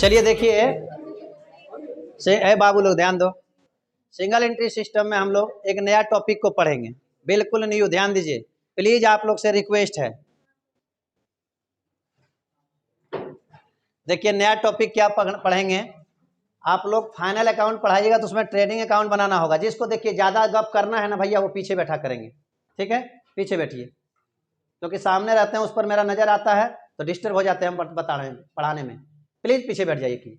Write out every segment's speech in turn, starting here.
चलिए देखिए से बाबू लोग ध्यान दो। सिंगल एंट्री सिस्टम में हम लोग एक नया टॉपिक को पढ़ेंगे, बिल्कुल न्यू। ध्यान दीजिए प्लीज, आप लोग से रिक्वेस्ट है। देखिए नया टॉपिक क्या पढ़ेंगे आप लोग। फाइनल अकाउंट पढ़ाइएगा तो उसमें ट्रेडिंग अकाउंट बनाना होगा। जिसको देखिए ज्यादा गप करना है ना भैया, वो पीछे बैठा करेंगे, ठीक है? पीछे बैठिए, क्योंकि सामने रहते हैं उस पर मेरा नजर आता है तो डिस्टर्ब हो जाते हैं हम पढ़ाने में। प्लीज पीछे बैठ जाइए कि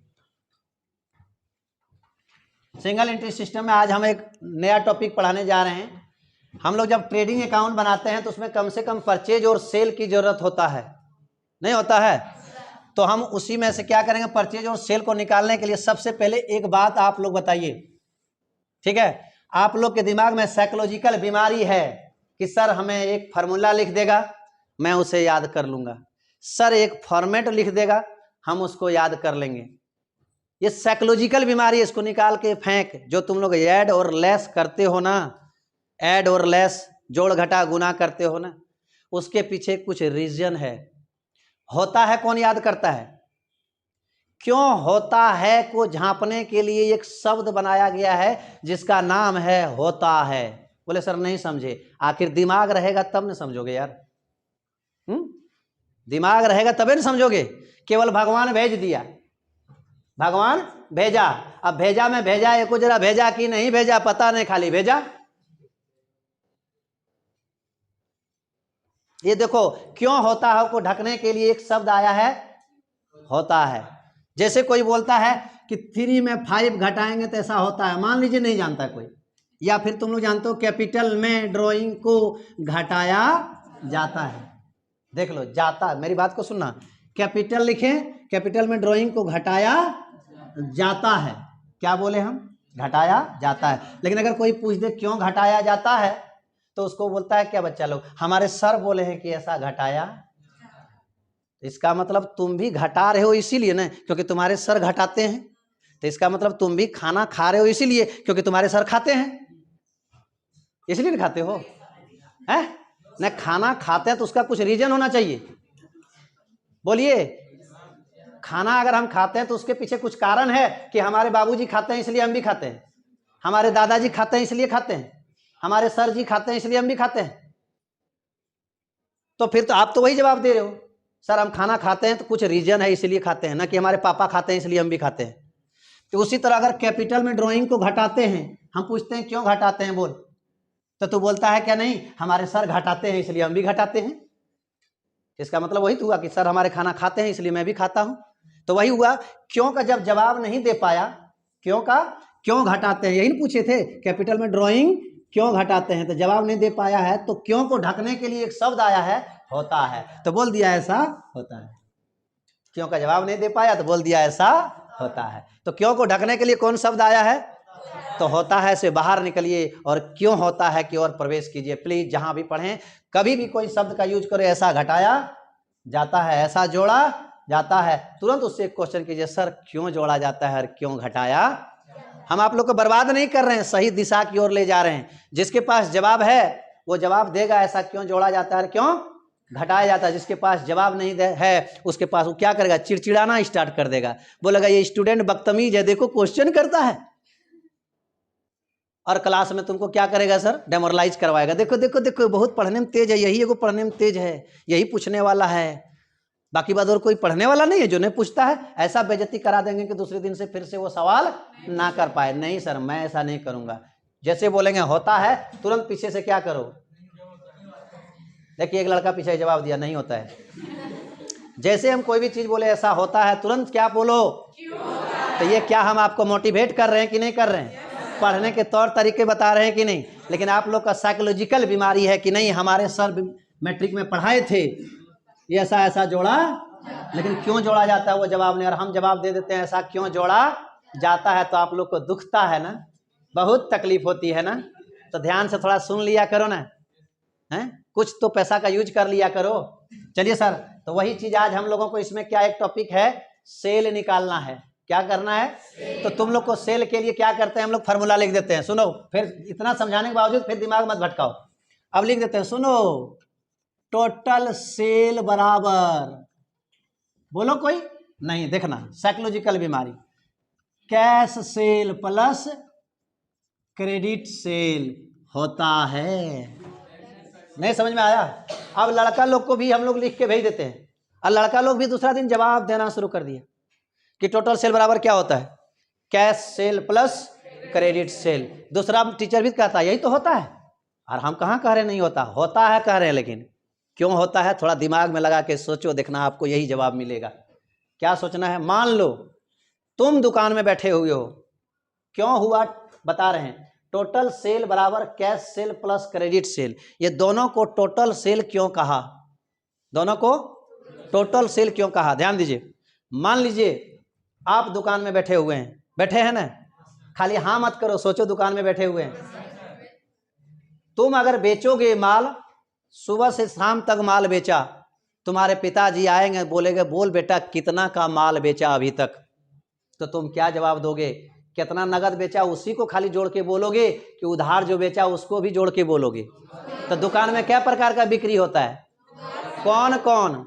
सिंगल एंट्री सिस्टम में आज हम एक नया टॉपिक पढ़ाने जा रहे हैं। हम लोग जब ट्रेडिंग अकाउंट बनाते हैं तो उसमें कम से कम परचेज और सेल की जरूरत होता है, नहीं होता है? तो हम उसी में से क्या करेंगे, परचेज और सेल को निकालने के लिए सबसे पहले एक बात आप लोग बताइए, ठीक है? आप लोग के दिमाग में साइकोलॉजिकल बीमारी है कि सर हमें एक फार्मूला लिख देगा मैं उसे याद कर लूंगा, सर एक फॉर्मेट लिख देगा हम उसको याद कर लेंगे। ये साइकोलॉजिकल बीमारी है, इसको निकाल के फेंक। जो तुम लोग ऐड और लेस करते हो ना, ऐड और लेस, जोड़ घटा गुना करते हो ना, उसके पीछे कुछ रीजन है। होता है कौन याद करता है? क्यों होता है को झांपने के लिए एक शब्द बनाया गया है जिसका नाम है होता है। बोले सर नहीं समझे। आखिर दिमाग रहेगा तब न समझोगे यार। दिमाग रहेगा तबे न समझोगे। केवल भगवान भेज दिया, भगवान भेजा, अब भेजा में भेजा एको जरा भेजा कि नहीं भेजा पता नहीं, खाली भेजा। ये देखो क्यों होता है को ढकने के लिए एक शब्द आया है होता है। जैसे कोई बोलता है कि 3 में 5 घटाएंगे तो ऐसा होता है, मान लीजिए नहीं जानता कोई, या फिर तुम लोग जानते हो कैपिटल में ड्राइंग को घटाया जाता है। देख लो जाता, मेरी बात को सुनना, कैपिटल लिखें, कैपिटल में ड्राइंग को घटाया जाता है। क्या बोले हम? घटाया जाता है। लेकिन अगर कोई पूछ दे क्यों घटाया जाता है तो उसको बोलता है क्या बच्चा लोग, हमारे सर बोले हैं कि ऐसा घटाया। इसका मतलब तुम भी घटा रहे हो इसीलिए ना, क्योंकि तुम्हारे सर घटाते हैं। तो इसका मतलब तुम भी खाना खा रहे हो इसीलिए क्योंकि तुम्हारे सर खाते हैं, इसलिए नहीं खाते हो है ना? खाना खाते हैं तो उसका कुछ रीजन होना चाहिए। बोलिए, खाना अगर हम खाते हैं तो उसके पीछे कुछ कारण है कि हमारे बाबूजी खाते हैं इसलिए हम भी खाते हैं, हमारे दादाजी खाते हैं इसलिए खाते हैं, हमारे सर जी खाते हैं इसलिए हम भी खाते हैं। तो फिर तो आप तो वही जवाब दे रहे हो, सर हम खाना खाते हैं तो कुछ रीजन है इसलिए खाते हैं, ना कि हमारे पापा खाते हैं इसलिए हम भी खाते हैं। तो उसी तरह अगर कैपिटल में ड्राइंग को घटाते हैं, हम पूछते हैं क्यों घटाते हैं बोल, तो तू बोलता है क्या नहीं हमारे सर घटाते हैं इसलिए हम भी घटाते हैं। इसका मतलब वही तो हुआ कि सर हमारे खाना खाते हैं इसलिए मैं भी खाता हूं। तो वही हुआ, क्यों का जब जवाब नहीं दे पाया, क्यों का क्यों घटाते हैं यही पूछे थे, कैपिटल में ड्राइंग क्यों घटाते हैं, तो जवाब नहीं दे पाया है तो क्यों को ढकने के लिए एक शब्द आया है होता है, तो बोल दिया ऐसा होता है। क्यों का जवाब नहीं दे पाया तो बोल दिया ऐसा होता है। तो क्यों को ढकने के लिए कौन शब्द आया है? तो होता है से बाहर निकलिए और क्यों होता है की ओर प्रवेश कीजिए। प्लीज जहां भी पढ़ें कभी भी कोई शब्द का यूज करो, ऐसा घटाया जाता है, ऐसा जोड़ा जाता है, तुरंत उससे एक क्वेश्चन कीजिए, सर क्यों जोड़ा जाता है और क्यों घटाया। हम आप लोग को बर्बाद नहीं कर रहे हैं, सही दिशा की ओर ले जा रहे हैं। जिसके पास जवाब है वो जवाब देगा, ऐसा क्यों जोड़ा जाता है क्यों घटाया जाता है। जिसके पास जवाब नहीं है उसके पास वो क्या करेगा, चिड़चिड़ाना स्टार्ट कर देगा, बोलेगा ये स्टूडेंट बदतमीज है, देखो क्वेश्चन करता है। और क्लास में तुमको क्या करेगा सर, डेमोरलाइज करवाएगा, देखो देखो देखो बहुत पढ़ने में तेज है, यही एगो पढ़ने में तेज है, यही पूछने वाला है, बाकी बात और कोई पढ़ने वाला नहीं है जो नहीं पूछता है। ऐसा बेइज्जती करा देंगे कि दूसरे दिन से फिर से वो सवाल ना कर पाए। नहीं सर मैं ऐसा नहीं करूंगा। जैसे बोलेंगे होता है तुरंत पीछे से क्या करो, देखिए एक लड़का पीछे जवाब दिया नहीं होता है। जैसे हम कोई भी चीज बोले ऐसा होता है तुरंत क्या बोलो, तो ये क्या हम आपको मोटिवेट कर रहे हैं कि नहीं कर रहे हैं, पढ़ने के तौर तरीके बता रहे हैं कि नहीं। लेकिन आप लोग का साइकोलॉजिकल बीमारी है कि नहीं हमारे सर मैट्रिक में पढ़ाए थे ये ऐसा ऐसा जोड़ा, लेकिन क्यों जोड़ा जाता है वो जवाब नहीं, और हम जवाब दे देते हैं ऐसा क्यों जोड़ा जाता है। तो आप लोग को दुखता है ना, बहुत तकलीफ होती है ना। तो ध्यान से थोड़ा सुन लिया करो ना, है कुछ तो पैसा का यूज कर लिया करो। चलिए सर, तो वही चीज आज हम लोगों को इसमें क्या एक टॉपिक है, सेल निकालना है। क्या करना है? तो तुम लोग को सेल के लिए क्या करते हैं हम लोग, फार्मूला लिख देते हैं। सुनो, फिर इतना समझाने के बावजूद फिर दिमाग मत भटकाओ। अब लिख देते हैं, सुनो, टोटल सेल बराबर, बोलो कोई, नहीं, देखना साइकोलॉजिकल बीमारी, cash cell plus credit sale होता है। नहीं समझ में आया? अब लड़का लोग को भी हम लोग लिख के भेज देते हैं, और लड़का लोग भी दूसरा दिन जवाब देना शुरू कर दिया कि टोटल सेल बराबर क्या होता है, cash cell plus credit sale. दूसरा टीचर भी कहता है यही तो होता है, और हम कहाँ कह रहे नहीं होता, होता है कह रहे हैं, लेकिन क्यों होता है थोड़ा दिमाग में लगा के सोचो, देखना आपको यही जवाब मिलेगा। क्या सोचना है? मान लो तुम दुकान में बैठे हुए हो, क्यों हुआ बता रहे हैं, टोटल सेल बराबर cash cell plus credit sale. ये दोनों को टोटल सेल क्यों कहा, दोनों को टोटल सेल क्यों कहा, ध्यान दीजिए। मान लीजिए आप दुकान में बैठे हुए हैं, बैठे हैं ना, खाली हाँ मत करो, सोचो दुकान में बैठे हुए हैं। तुम अगर बेचोगे माल, सुबह से शाम तक माल बेचा, तुम्हारे पिताजी आएंगे, बोलेंगे बोल बेटा कितना का माल बेचा अभी तक, तो तुम क्या जवाब दोगे? कितना नगद बेचा उसी को खाली जोड़ के बोलोगे कि उधार जो बेचा उसको भी जोड़ के बोलोगे? तो दुकान में क्या प्रकार का बिक्री होता है? कौन कौन?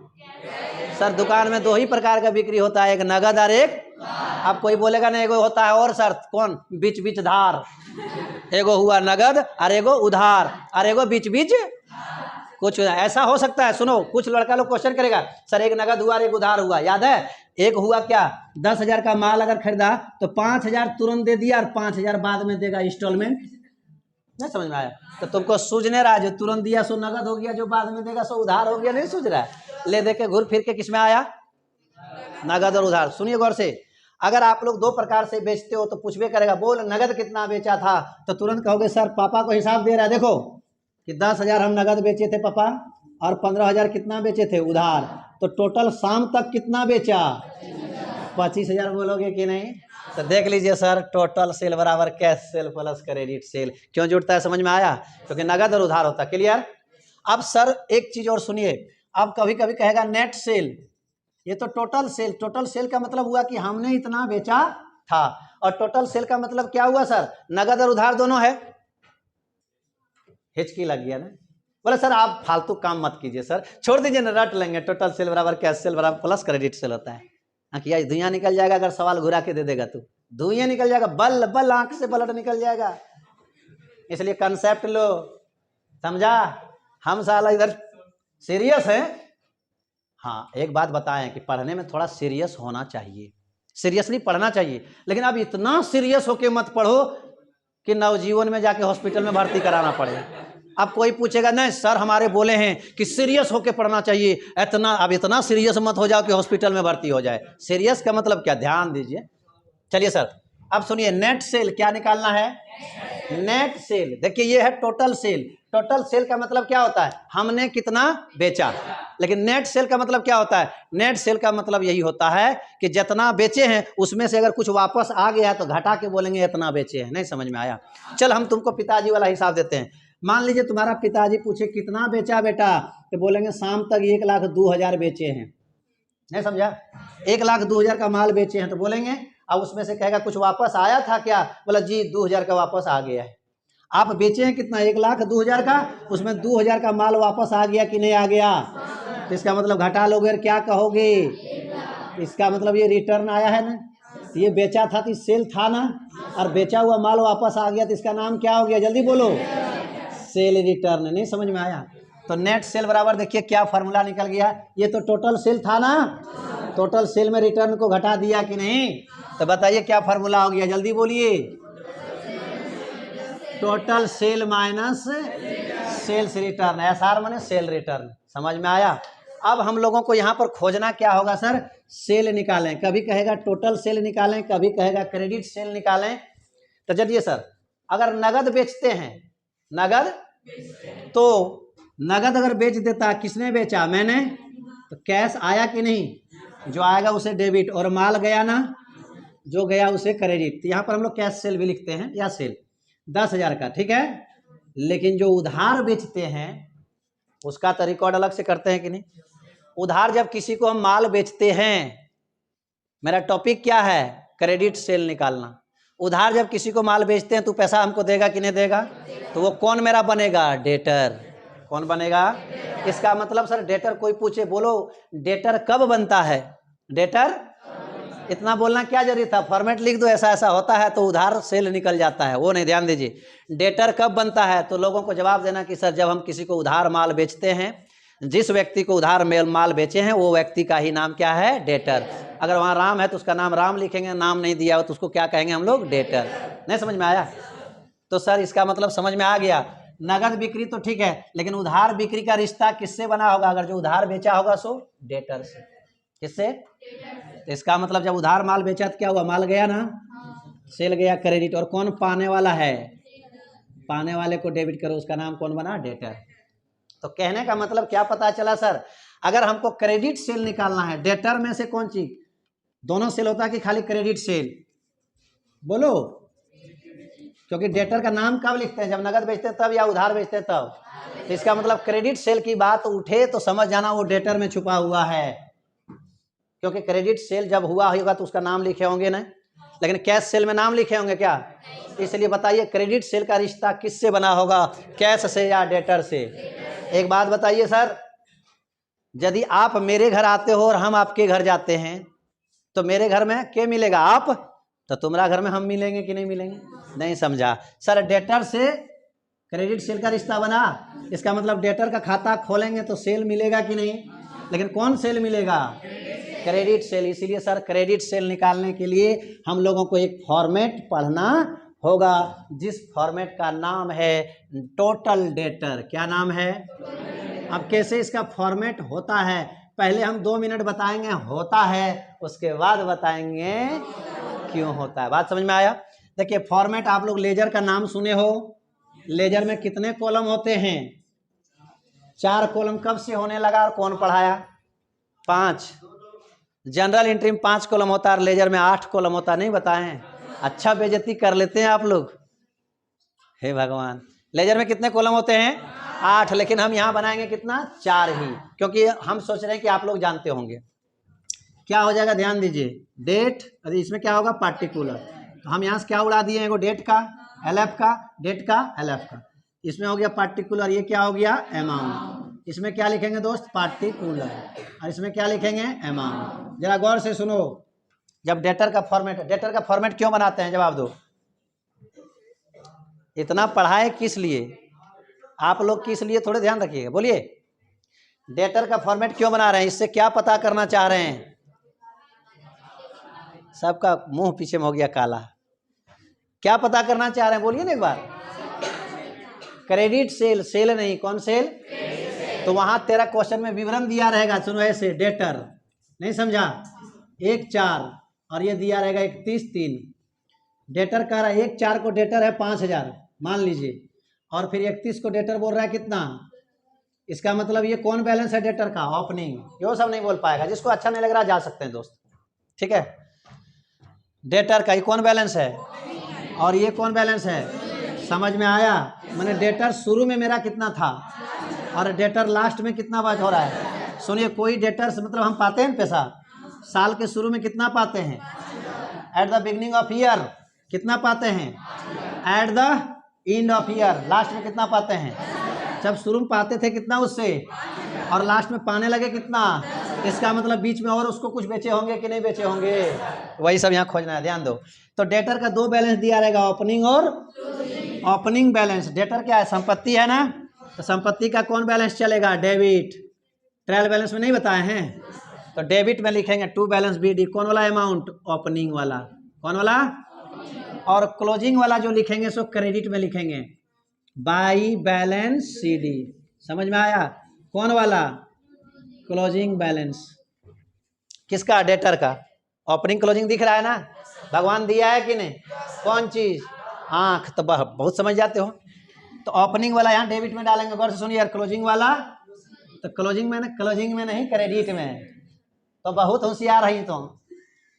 सर दुकान में दो ही प्रकार का बिक्री होता है, एक नगद और एक, अब कोई बोलेगा नहीं एगो होता है और सर कौन, बीच बीच धार, एगो हुआ नगद और एगो उधार और एगो बीच बीच कुछ ऐसा हो सकता है। सुनो, कुछ लड़का लोग क्वेश्चन करेगा सर एक नगद हुआ और एक उधार हुआ, याद है? एक हुआ क्या, 10,000 का माल अगर खरीदा तो 5,000 तुरंत दे दिया और 5,000 बाद में देगा इंस्टॉलमेंट। नहीं समझ में आया? तो तुमको सूझने रहा, जो तुरंत दिया सो नगद हो गया, जो बाद में देगा सो उधार हो गया, नहीं सूझ रहा है? ले दे के घूर फिर के किस में आया, नगद और उधार। सुनिए गौर से, अगर आप लोग दो प्रकार से बेचते हो तो पूछबे करेगा बोल नगद कितना बेचा था, तो तुरंत कहोगे सर पापा को हिसाब दे रहा है, देखो कि 10,000 हम नगद बेचे थे पापा, और 15,000 कितना बेचे थे उधार, तो टोटल शाम तक कितना बेचा, 25,000 बोलोगे कि नहीं? तो देख लीजिए सर, टोटल सेल बराबर cash cell plus credit sale. क्यों जुड़ता है, समझ में आया? क्योंकि नगद और उधार होता है। क्लियर? अब सर एक चीज और सुनिए, अब कभी कभी कहेगा नेट सेल, ये तो टोटल सेल, टोटल सेल का मतलब हुआ कि हमने इतना बेचा था, और टोटल सेल का मतलब क्या हुआ सर, नगद और उधार दोनों है। हिचकी लग गया ना? बोले सर आप फालतू काम मत कीजिए सर, छोड़ दीजिए ना, रट लेंगे, टोटल सेल बराबर कैश सेल बराबर प्लस क्रेडिट सेल होता है। आंखिया धुआं निकल जाएगा अगर सवाल घुरा के दे देगा तो, धुआं निकल जाएगा, बल बल आंख से ब्लड निकल जाएगा। इसलिए कंसेप्ट लो, समझा? हम साला इधर सीरियस है। हाँ एक बात बताएं कि पढ़ने में थोड़ा सीरियस होना चाहिए, सीरियसली पढ़ना चाहिए, लेकिन अब इतना सीरियस होके मत पढ़ो कि नवजीवन में जाके हॉस्पिटल में भर्ती कराना पड़े। अब कोई पूछेगा नहीं सर हमारे बोले हैं कि सीरियस होके पढ़ना चाहिए, इतना अब इतना सीरियस मत हो जाओ कि हॉस्पिटल में भर्ती हो जाए। सीरियस का मतलब क्या, ध्यान दीजिए। चलिए सर अब सुनिए, नेट सेल क्या निकालना है, नेट सेल। देखिए ये है टोटल सेल, टोटल सेल का मतलब क्या होता है, हमने कितना बेचा। लेकिन नेट सेल का मतलब क्या होता है, नेट सेल का मतलब यही होता है कि जितना बेचे हैं उसमें से अगर कुछ वापस आ गया है तो घटा के बोलेंगे इतना बेचे हैं। नहीं समझ में आया? चल हम तुमको पिताजी वाला हिसाब देते हैं। मान लीजिए तुम्हारा पिताजी पूछे कितना बेचा बेटा, तो बोलेंगे शाम तक 1,02,000 बेचे हैं। नहीं समझा? 1,02,000 का माल बेचे हैं तो बोलेंगे, अब उसमें से कहेगा कुछ वापस आया था क्या, बोला जी 2,000 का वापस आ गया है। आप बेचे हैं कितना, 1,02,000 का, उसमें 2,000 का माल वापस आ गया कि नहीं आ गया? तो इसका मतलब घटा लोगे क्या कहोगे, इसका मतलब ये रिटर्न आया है ना, ये बेचा था तो सेल था ना, और बेचा हुआ माल वापस आ गया तो इसका नाम क्या हो गया, जल्दी बोलो, सेल रिटर्न। नहीं समझ में आया? तो नेट सेल बराबर देखिए क्या फार्मूला निकल गया, ये तो टोटल सेल था ना, टोटल सेल में रिटर्न को घटा दिया कि नहीं? तो बताइए क्या फार्मूला हो गया, जल्दी बोलिए, total sale minus sales return, SR माने सेल रिटर्न। समझ में आया? अब हम लोगों को यहाँ पर खोजना क्या होगा सर, सेल निकालें, कभी कहेगा टोटल सेल निकालें, कभी कहेगा क्रेडिट सेल निकालें। तो चलिए सर, अगर नगद बेचते हैं, नगद, तो नगद अगर बेच देता, किसने बेचा, मैंने, तो कैश आया कि नहीं, जो आएगा उसे डेबिट, और माल गया ना, जो गया उसे क्रेडिट। तो यहाँ पर हम लोग कैश सेल भी लिखते हैं या सेल 10,000 का, ठीक है। लेकिन जो उधार बेचते हैं उसका तो रिकॉर्ड अलग से करते हैं कि नहीं। उधार जब किसी को हम माल बेचते हैं, मेरा टॉपिक क्या है, क्रेडिट सेल निकालना। उधार जब किसी को माल बेचते हैं तो पैसा हमको देगा कि नहीं देगा, तो वो कौन मेरा बनेगा, डेटर। कौन बनेगा? इसका मतलब सर डेटर, कोई पूछे बोलो डेटर कब बनता है, डेटर। इतना बोलना क्या जरूरी था, फॉर्मेट लिख दो ऐसा ऐसा होता है तो उधार सेल निकल जाता है, वो नहीं। ध्यान दीजिए डेटर कब बनता है, तो लोगों को जवाब देना कि सर जब हम किसी को उधार माल बेचते हैं, जिस व्यक्ति को उधार माल बेचे हैं वो व्यक्ति का ही नाम क्या है, डेटर। अगर वहाँ राम है तो उसका नाम राम लिखेंगे, नाम नहीं दिया हो तो उसको क्या कहेंगे हम लोग, डेटर। नहीं समझ में आया? तो सर इसका मतलब समझ में आ गया, नगद बिक्री तो ठीक है, लेकिन उधार बिक्री का रिश्ता किससे बना होगा, अगर जो उधार बेचा होगा सो डेटर से। किससे? तो इसका मतलब जब उधार माल बेचा तो क्या हुआ, माल गया ना, सेल गया, क्रेडिट। और कौन पाने वाला है, पाने वाले को डेबिट करो, उसका नाम कौन बना, डेटर। तो कहने का मतलब क्या पता चला सर, अगर हमको क्रेडिट सेल निकालना है, डेटर में से कौन चीज, दोनों सेल होता है कि खाली क्रेडिट सेल, बोलो। क्योंकि डेटर का नाम कब लिखते हैं, जब नगद बेचते हैं तब या उधार बेचते हैं तब। तो इसका मतलब क्रेडिट सेल की बात उठे तो समझ जाना वो डेटर में छुपा हुआ है, क्योंकि क्रेडिट सेल जब हुआ होगा तो उसका नाम लिखे होंगे ना, लेकिन कैश सेल में नाम लिखे होंगे क्या। इसलिए बताइए क्रेडिट सेल का रिश्ता किससे बना होगा, कैश से या डेटर से। एक बात बताइए सर, यदि आप मेरे घर आते हो और हम आपके घर जाते हैं तो मेरे घर में क्या मिलेगा, आप, तो तुम्हारा घर में हम मिलेंगे कि नहीं मिलेंगे। नहीं समझा सर, डेटर से क्रेडिट सेल का रिश्ता बना, इसका मतलब डेटर का खाता खोलेंगे तो सेल मिलेगा कि नहीं, लेकिन कौन सेल मिलेगा, क्रेडिट सेल। इसीलिए सर क्रेडिट सेल निकालने के लिए हम लोगों को एक फॉर्मेट पढ़ना होगा, जिस फॉर्मेट का नाम है टोटल डेटर। क्या नाम है? अब कैसे इसका फॉर्मेट होता है, पहले हम 2 मिनट बताएंगे होता है, उसके बाद बताएंगे क्यों होता है। बात समझ में आया? देखिए फॉर्मेट, आप लोग लेजर का नाम सुने हो, लेजर में कितने कॉलम होते हैं, 4 कॉलम। कब से होने लगा और कौन पढ़ाया? 5। जनरल एंट्री में 5 कॉलम होता है और लेजर में 8 कॉलम होता, नहीं बताएं? अच्छा बेइज्जती कर लेते हैं आप लोग, हे भगवान। लेजर में कितने कॉलम होते हैं? 8, लेकिन हम यहाँ बनाएंगे कितना, 4 ही, क्योंकि हम सोच रहे हैं कि आप लोग जानते होंगे। क्या हो जाएगा, ध्यान दीजिए, डेट, अरे इसमें क्या होगा, पार्टिकुलर। तो हम यहाँ से क्या उड़ा दिए, एगो डेट का एलएफ का, डेट का एलएफ का, इसमें हो गया पार्टिकुलर, ये क्या हो गया, अमाउंट। इसमें क्या लिखेंगे दोस्त, पार्टिकुलर, और इसमें क्या लिखेंगे, अमाउंट। जरा गौर से सुनो, जब डेटर का फॉर्मेट क्यों बनाते हैं, जवाब दो। इतना पढ़ाए किस लिए, आप लोग किस लिए, थोड़े ध्यान रखिएगा, बोलिए। डेटर का फॉर्मेट क्यों बना रहे हैं, इससे क्या पता करना चाह रहे हैं? सबका मुंह पीछे में हो गया काला, क्या पता करना चाह रहे हैं, बोलिए ना एक बार। क्रेडिट सेल, सेल नहीं, कौन सेल? तो वहां तेरा क्वेश्चन में विवरण दिया रहेगा, सुनो ऐसे, डेटर, नहीं समझा, 1/4, और ये दिया रहेगा 31/3। डेटर कह रहा है 1/4 को डेटर है 5000 मान लीजिए, और फिर 31 को डेटर बोल रहा है कितना, इसका मतलब ये कौन बैलेंस है डेटर का, ओपनिंग। ये सब नहीं बोल पाएगा, जिसको अच्छा नहीं लग रहा जा सकते हैं दोस्त, ठीक है। डेटर का ये कौन बैलेंस है, और ये कौन बैलेंस है, समझ में आया? मैंने डेटर शुरू में मेरा कितना था और डेटर लास्ट में कितना बात हो रहा है। सुनिए, कोई डेटर से मतलब हम पाते हैं पैसा, साल के शुरू में कितना पाते हैं, at the beginning of year कितना पाते हैं, at the end of year last में कितना पाते हैं। जब शुरू में पाते थे कितना उससे, और लास्ट में पाने लगे कितना, इसका मतलब बीच में और उसको कुछ बेचे होंगे कि नहीं बेचे होंगे, वही सब यहाँ खोजना है, ध्यान दो। तो डेटर का 2 बैलेंस दिया रहेगा, ओपनिंग और ओपनिंग बैलेंस। डेटर क्या है, संपत्ति है ना, तो संपत्ति का कौन बैलेंस चलेगा, डेबिट। ट्रायल बैलेंस में नहीं बताए हैं, तो डेबिट में लिखेंगे टू बैलेंस BD, कौन वाला अमाउंट, ओपनिंग वाला, कौन वाला, और क्लोजिंग वाला जो लिखेंगे सो क्रेडिट में लिखेंगे, बाई बैलेंस CD। समझ में आया, कौन वाला, क्लोजिंग बैलेंस। किसका, डेटर का। ओपनिंग क्लोजिंग दिख रहा है ना, भगवान दिया है कि नहीं, कौन चीज, आंख, तो बहुत समझ जाते हो। तो ओपनिंग वाला यहाँ डेबिट में डालेंगे, गौर से सुनिए यार, क्लोजिंग वाला तो क्लोजिंग में नहीं, क्रेडिट में। तो बहुत होशियार रही तुम,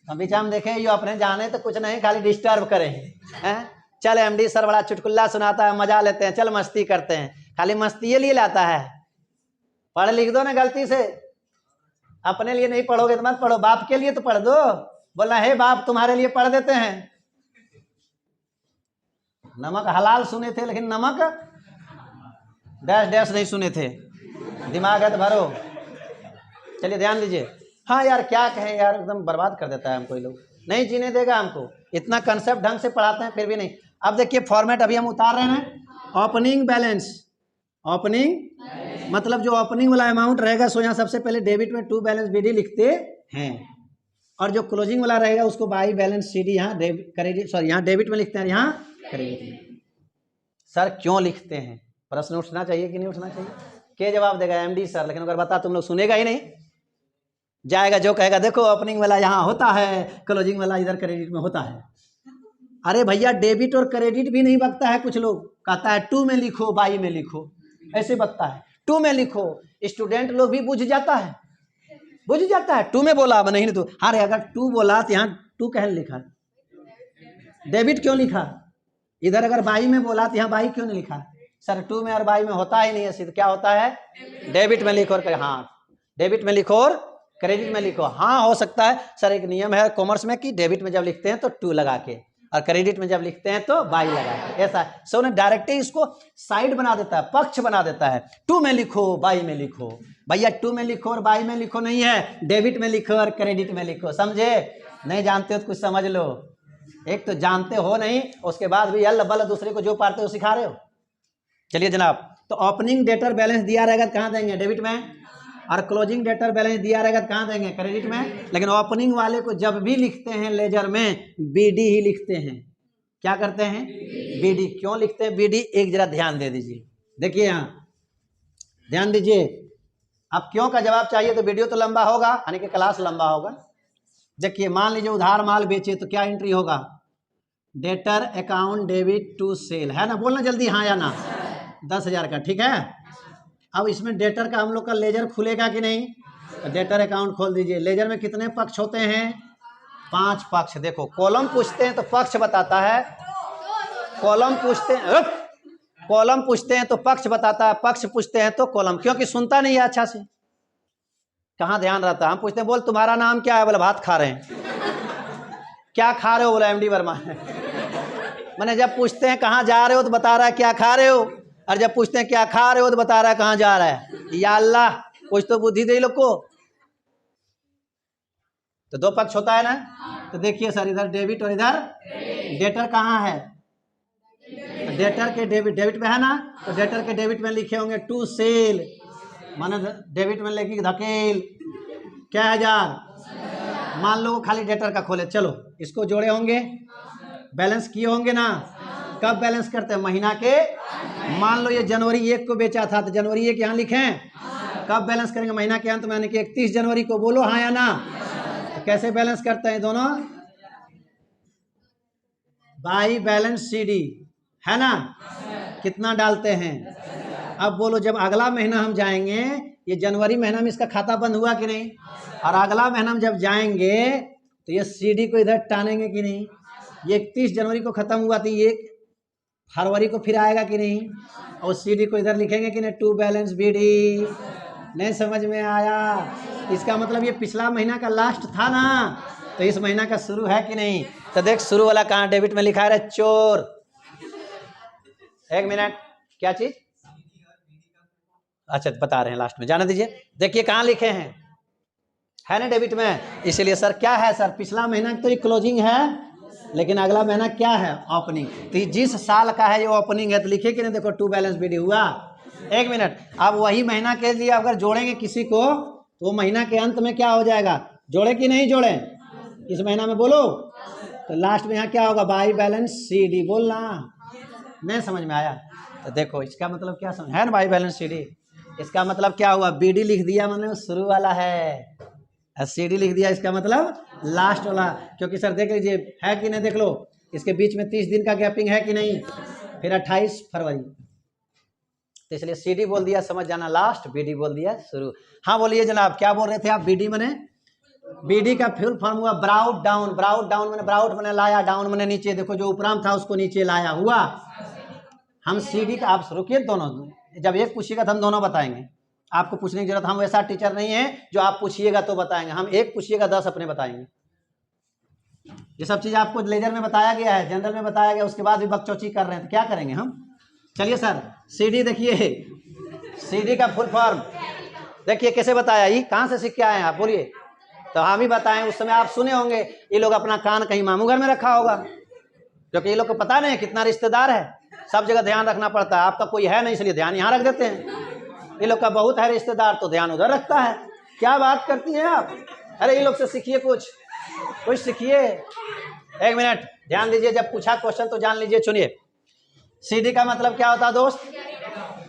अभी हम देखें ये अपने जाने तो कुछ नहीं, खाली डिस्टर्ब करें हैं। चल MD सर बड़ा चुटकुल्ला सुनाता है, मजा लेते हैं, चल मस्ती करते हैं, खाली मस्ती लिए लाता है। पढ़ लिख दो ना गलती से, अपने लिए नहीं पढ़ोगे तो मत पढ़ो, बाप के लिए तो पढ़ दो। बोला हे बाप तुम्हारे लिए पढ़ देते हैं। नमक हलाल सुने थे, लेकिन नमक डैश डैश नहीं सुने थे, दिमाग है तो भरो। चलिए ध्यान दीजिए, हाँ यार क्या कहें यार, एकदम बर्बाद कर देता है हमको ये लोग, नहीं जीने देगा हमको, इतना कंसेप्ट ढंग से पढ़ाते हैं फिर भी नहीं। अब देखिए फॉर्मेट अभी हम उतार रहे हैं, ओपनिंग बैलेंस, ओपनिंग मतलब जो ओपनिंग वाला अमाउंट रहेगा सो यहाँ सबसे पहले डेबिट में टू बैलेंस बीडी लिखते हैं, और जो क्लोजिंग वाला रहेगा उसको बाई बैलेंस सीडी यहाँ क्रेडिट, सॉरी यहाँ डेबिट में लिखते हैं, यहाँ क्रेडिट में। सर क्यों लिखते हैं, प्रश्न उठना चाहिए कि नहीं उठना चाहिए? क्या जवाब देगा एमडी सर, लेकिन अगर बता तुम लोग सुनेगा ही नहीं, जाएगा जो कहेगा देखो ओपनिंग वाला यहाँ होता है, क्लोजिंग वाला इधर क्रेडिट में होता है। अरे भैया डेबिट और क्रेडिट भी नहीं बकता है, कुछ लोग कहता है टू में लिखो बाई में लिखो, ऐसे बकता है, टू में लिखो, स्टूडेंट लोग भी बुझ जाता है, बुझ जाता है, टू में बोला अब नहीं तो हाँ रे, अगर टू बोला तो यहाँ टू कहने लिखा, डेबिट क्यों लिखा, इधर अगर बाई में बोला तो यहाँ बाई क्यों नहीं लिखा? सर टू में और बाई में होता ही नहीं है, सिर्फ क्या होता है डेबिट में लिखो और हाँ डेबिट में लिखो और क्रेडिट में लिखो। हाँ हो सकता है सर, एक नियम है कॉमर्स में कि डेबिट में जब लिखते हैं तो टू लगा के, और क्रेडिट में जब लिखते हैं तो बाई लगा के, ऐसा है। सो ने डायरेक्टली इसको साइड बना देता है, पक्ष बना देता है, टू में लिखो बाई में लिखो। भैया टू में लिखो और बाई में लिखो नहीं है, डेबिट में लिखो और क्रेडिट में लिखो, समझे? नहीं जानते हो तो कुछ समझ लो, एक तो जानते हो नहीं, उसके बाद भी अल्ल बल दूसरे को जो पारते हो सिखा रहे हो। चलिए जनाब, तो ओपनिंग डेटर बैलेंस दिया रहेगा तो कहाँ देंगे, डेबिट में, और क्लोजिंग डेटर बैलेंस दिया रहेगा तो कहाँ देंगे, क्रेडिट में। लेकिन ओपनिंग वाले को जब भी लिखते हैं लेजर में बीडी ही लिखते हैं, क्या करते हैं बीडी। क्यों लिखते हैं बीडी, एक जरा ध्यान दे दीजिए, देखिए यहाँ ध्यान दीजिए। अब क्यों का जवाब चाहिए तो वीडियो तो लंबा होगा, यानी कि क्लास लंबा होगा। देखिए मान लीजिए उधार माल बेचे तो क्या एंट्री होगा, debtor account debit to sale, है ना, बोलना जल्दी हाँ या ना, 10,000 का, ठीक है। अब इसमें डेटर का हम लोग का लेजर खुलेगा कि नहीं, तो डेटर अकाउंट खोल दीजिए। लेजर में कितने पक्ष होते हैं, 5 पक्ष। देखो कॉलम पूछते हैं तो पक्ष बताता है, कॉलम पूछते हैं कॉलम पूछते हैं तो पक्ष बताता है, पक्ष पूछते हैं तो कॉलम, क्योंकि सुनता नहीं है अच्छा से, कहाँ ध्यान रहता है। हम पूछते हैं बोल तुम्हारा नाम क्या है, बोले भात खा रहे हैं। क्या खा रहे हो, बोला एमडी वर्मा। मैंने जब पूछते हैं कहाँ जा रहे हो तो बता रहा है क्या खा रहे हो, और जब पूछते हैं क्या खा रहे हो तो बता रहा है कहाँ जा रहा है। या अल्लाह कुछ तो बुद्धि दे लोग को। तो 2 पक्ष होता है ना, तो देखिए सर इधर डेबिट और इधर डेटर कहाँ है, डेटर के डेबिट में है ना, तो डेटर के डेबिट में लिखे होंगे टू सेल, माने डेबिट में लिखी धकेल क्या 1000। मान लो खाली डेटर का खोले, चलो इसको जोड़े होंगे, बैलेंस किए होंगे ना। कब बैलेंस करते हैं, महीना के, मान लो ये जनवरी 1 को बेचा था तो जनवरी 1 यहाँ लिखें। कब बैलेंस करेंगे, महीना के अंत में, यानी कि 31 जनवरी को, बोलो हाँ या ना। तो कैसे बैलेंस करते हैं दोनों, बाई बैलेंस सीडी, है ना, कितना डालते हैं। अब बोलो जब अगला महीना हम जाएंगे, ये जनवरी महीना में इसका खाता बंद हुआ कि नहीं, और अगला महीना में जब जाएंगे तो ये सीडी को इधर टानेंगे कि नहीं। ये 31 जनवरी को खत्म हुआ तो ये 1 फरवरी को फिर आएगा कि नहीं, और सीडी को इधर लिखेंगे कि नहीं, टू बैलेंस बीडी। नहीं समझ में आया, इसका मतलब ये पिछला महीना का लास्ट था ना, तो इस महीना का शुरू है कि नहीं। तो देख शुरू वाला कहाँ डेबिट में लिखा है, चोर। 1 मिनट, क्या चीज, अच्छा बता रहे हैं लास्ट में, जाने दीजिए। देखिए कहाँ लिखे हैं, है ना डेबिट में, इसलिए सर क्या है सर, पिछला महीना तो ये क्लोजिंग है, लेकिन अगला महीना क्या है, ओपनिंग। तो जिस साल का है ये ओपनिंग है तो लिखे कि नहीं, देखो टू बैलेंस बीडी हुआ। 1 मिनट, अब वही महीना के लिए अगर जोड़ेंगे किसी को तो वो महीना के अंत में क्या हो जाएगा, जोड़े कि नहीं जोड़े, इस महीना में बोलो। तो लास्ट में यहाँ क्या होगा, बाई बैलेंस सीडी, बोलना। नहीं समझ में आया, तो देखो इसका मतलब क्या समझ है ना, बाई बैलेंस सीडी, इसका मतलब क्या हुआ, बीडी लिख दिया मतलब शुरू वाला है, सीडी लिख दिया इसका मतलब लास्ट वाला। क्योंकि सर देख लीजिए है कि नहीं, देख लो इसके बीच में 30 दिन का गैपिंग है कि नहीं, फिर 28 फरवरी, तो इसलिए सीडी बोल दिया, समझ जाना लास्ट, बीडी बोल दिया शुरू। हाँ बोलिए जनाब, क्या बोल रहे थे आप, बीडी मने, बीडी का फुल फॉर्म हुआ ब्राउट डाउन। ब्राउट डाउन मैंने, ब्राउट मैंने लाया, डाउन मैंने नीचे, देखो जो उपराम था उसको नीचे लाया, हुआ। हम सीडी का, आप रुकिए, दोनों जब एक पूछिएगा तो हम दोनों बताएंगे, आपको पूछने की जरूरत, हम वैसा टीचर नहीं है जो आप पूछिएगा तो बताएंगे, हम एक पूछिएगा 10 अपने बताएंगे। ये सब चीज आपको लेजर में बताया गया है, जनरल में बताया गया, उसके बाद भी बकचोची कर रहे हैं तो क्या करेंगे हम। चलिए सर सीडी देखिए, सीडी का फुल फॉर्म देखिए कैसे बताया, ये कहाँ से सीख के आए हैं आप, बोलिए। तो हम ही बताएं, उस समय आप सुने होंगे ये लोग अपना कान कहीं मामू घर में रखा होगा, क्योंकि ये लोग को पता नहीं कितना रिश्तेदार है, सब जगह ध्यान रखना पड़ता है। आपका कोई है नहीं इसलिए ध्यान यहाँ रख देते हैं, ये लोग का बहुत है रिश्तेदार तो ध्यान उधर रखता है। क्या बात करती हैं आप? अरे ये लोग से सीखिए, कुछ सीखिए। एक मिनट ध्यान दीजिए, जब पूछा क्वेश्चन तो जान लीजिए। सुनिए, सीडी का मतलब क्या होता है दोस्त?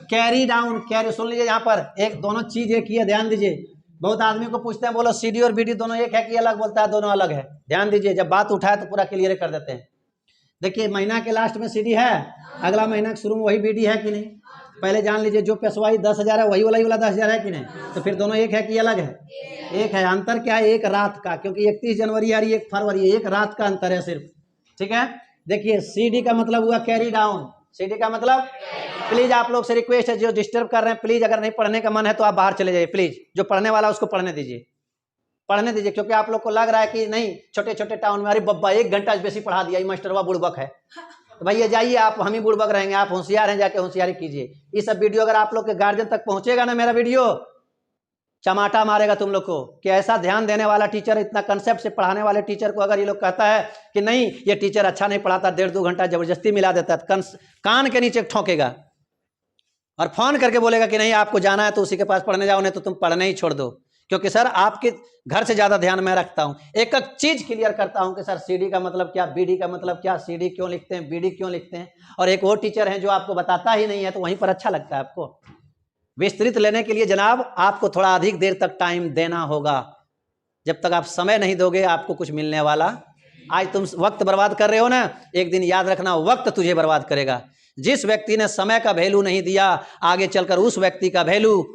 Carry down. कैरी सुन लीजिए, यहाँ पर एक दोनों चीज एक ही है, ध्यान दीजिए। बहुत आदमी को पूछते हैं बोलो सीडी और बीडी दोनों एक है कि अलग, बोलता है दोनों अलग है। ध्यान दीजिए, जब बात उठाए तो पूरा क्लियर कर देते हैं। देखिए, महीना के लास्ट में सीडी है, अगला महीना के शुरू में वही बीडी है कि नहीं? पहले जान लीजिए, जो पेशवाई 10,000 है वही वाला 10,000 है कि नहीं? तो फिर दोनों एक है कि अलग है? एक है। अंतर क्या है? एक रात का, क्योंकि 31 जनवरी आ रही है, 1 फरवरी, एक रात का अंतर है सिर्फ। ठीक है, देखिए सीडी का मतलब हुआ कैरी डाउन। सीडी का मतलब, प्लीज आप लोग से रिक्वेस्ट है, जो डिस्टर्ब कर रहे हैं प्लीज, अगर नहीं पढ़ने का मन है तो आप बाहर चले जाइए प्लीज। जो पढ़ने वाला उसको पढ़ने दीजिए, क्योंकि आप लोग को लग रहा है कि नहीं छोटे छोटे टाउन में अरे बब्बा 1 घंटा बेसी पढ़ा दिया, मास्टरवा बुड़बक है। तो भैया जाइए, आप हम ही बुड़बक रहेंगे, आप होशियार हैं, जाके होशियारी कीजिए। ये सब वीडियो अगर आप लोग के गार्जियन तक पहुंचेगा ना, मेरा वीडियो चमाटा मारेगा तुम लोग को, कि ऐसा ध्यान देने वाला टीचर, इतना कंसेप्ट से पढ़ाने वाले टीचर को अगर ये लोग कहता है कि नहीं ये टीचर अच्छा नहीं पढ़ाता, 1.5-2 घंटा जबरदस्ती मिला देता है, कान के नीचे ठोकेगा और फोन करके बोलेगा कि नहीं आपको जाना है तो उसी के पास पढ़ने जाओ, नहीं तो तुम पढ़ने ही छोड़ दो। क्योंकि सर आपके घर से ज्यादा ध्यान मैं रखता हूं, एक एक चीज क्लियर करता हूं कि सर सीडी का मतलब क्या, बीडी का मतलब क्या, सीडी क्यों लिखते हैं, बीडी क्यों लिखते हैं। और एक वो टीचर है जो आपको बताता ही नहीं है, तो वहीं पर अच्छा लगता है आपको। विस्तृत लेने के लिए जनाब आपको थोड़ा अधिक देर तक टाइम देना होगा। जब तक आप समय नहीं दोगे आपको कुछ मिलने वाला। आज तुम वक्त बर्बाद कर रहे हो ना, एक दिन याद रखना वक्त तुझे बर्बाद करेगा। जिस व्यक्ति ने समय का वैल्यू नहीं दिया, आगे चलकर उस व्यक्ति का वैल्यू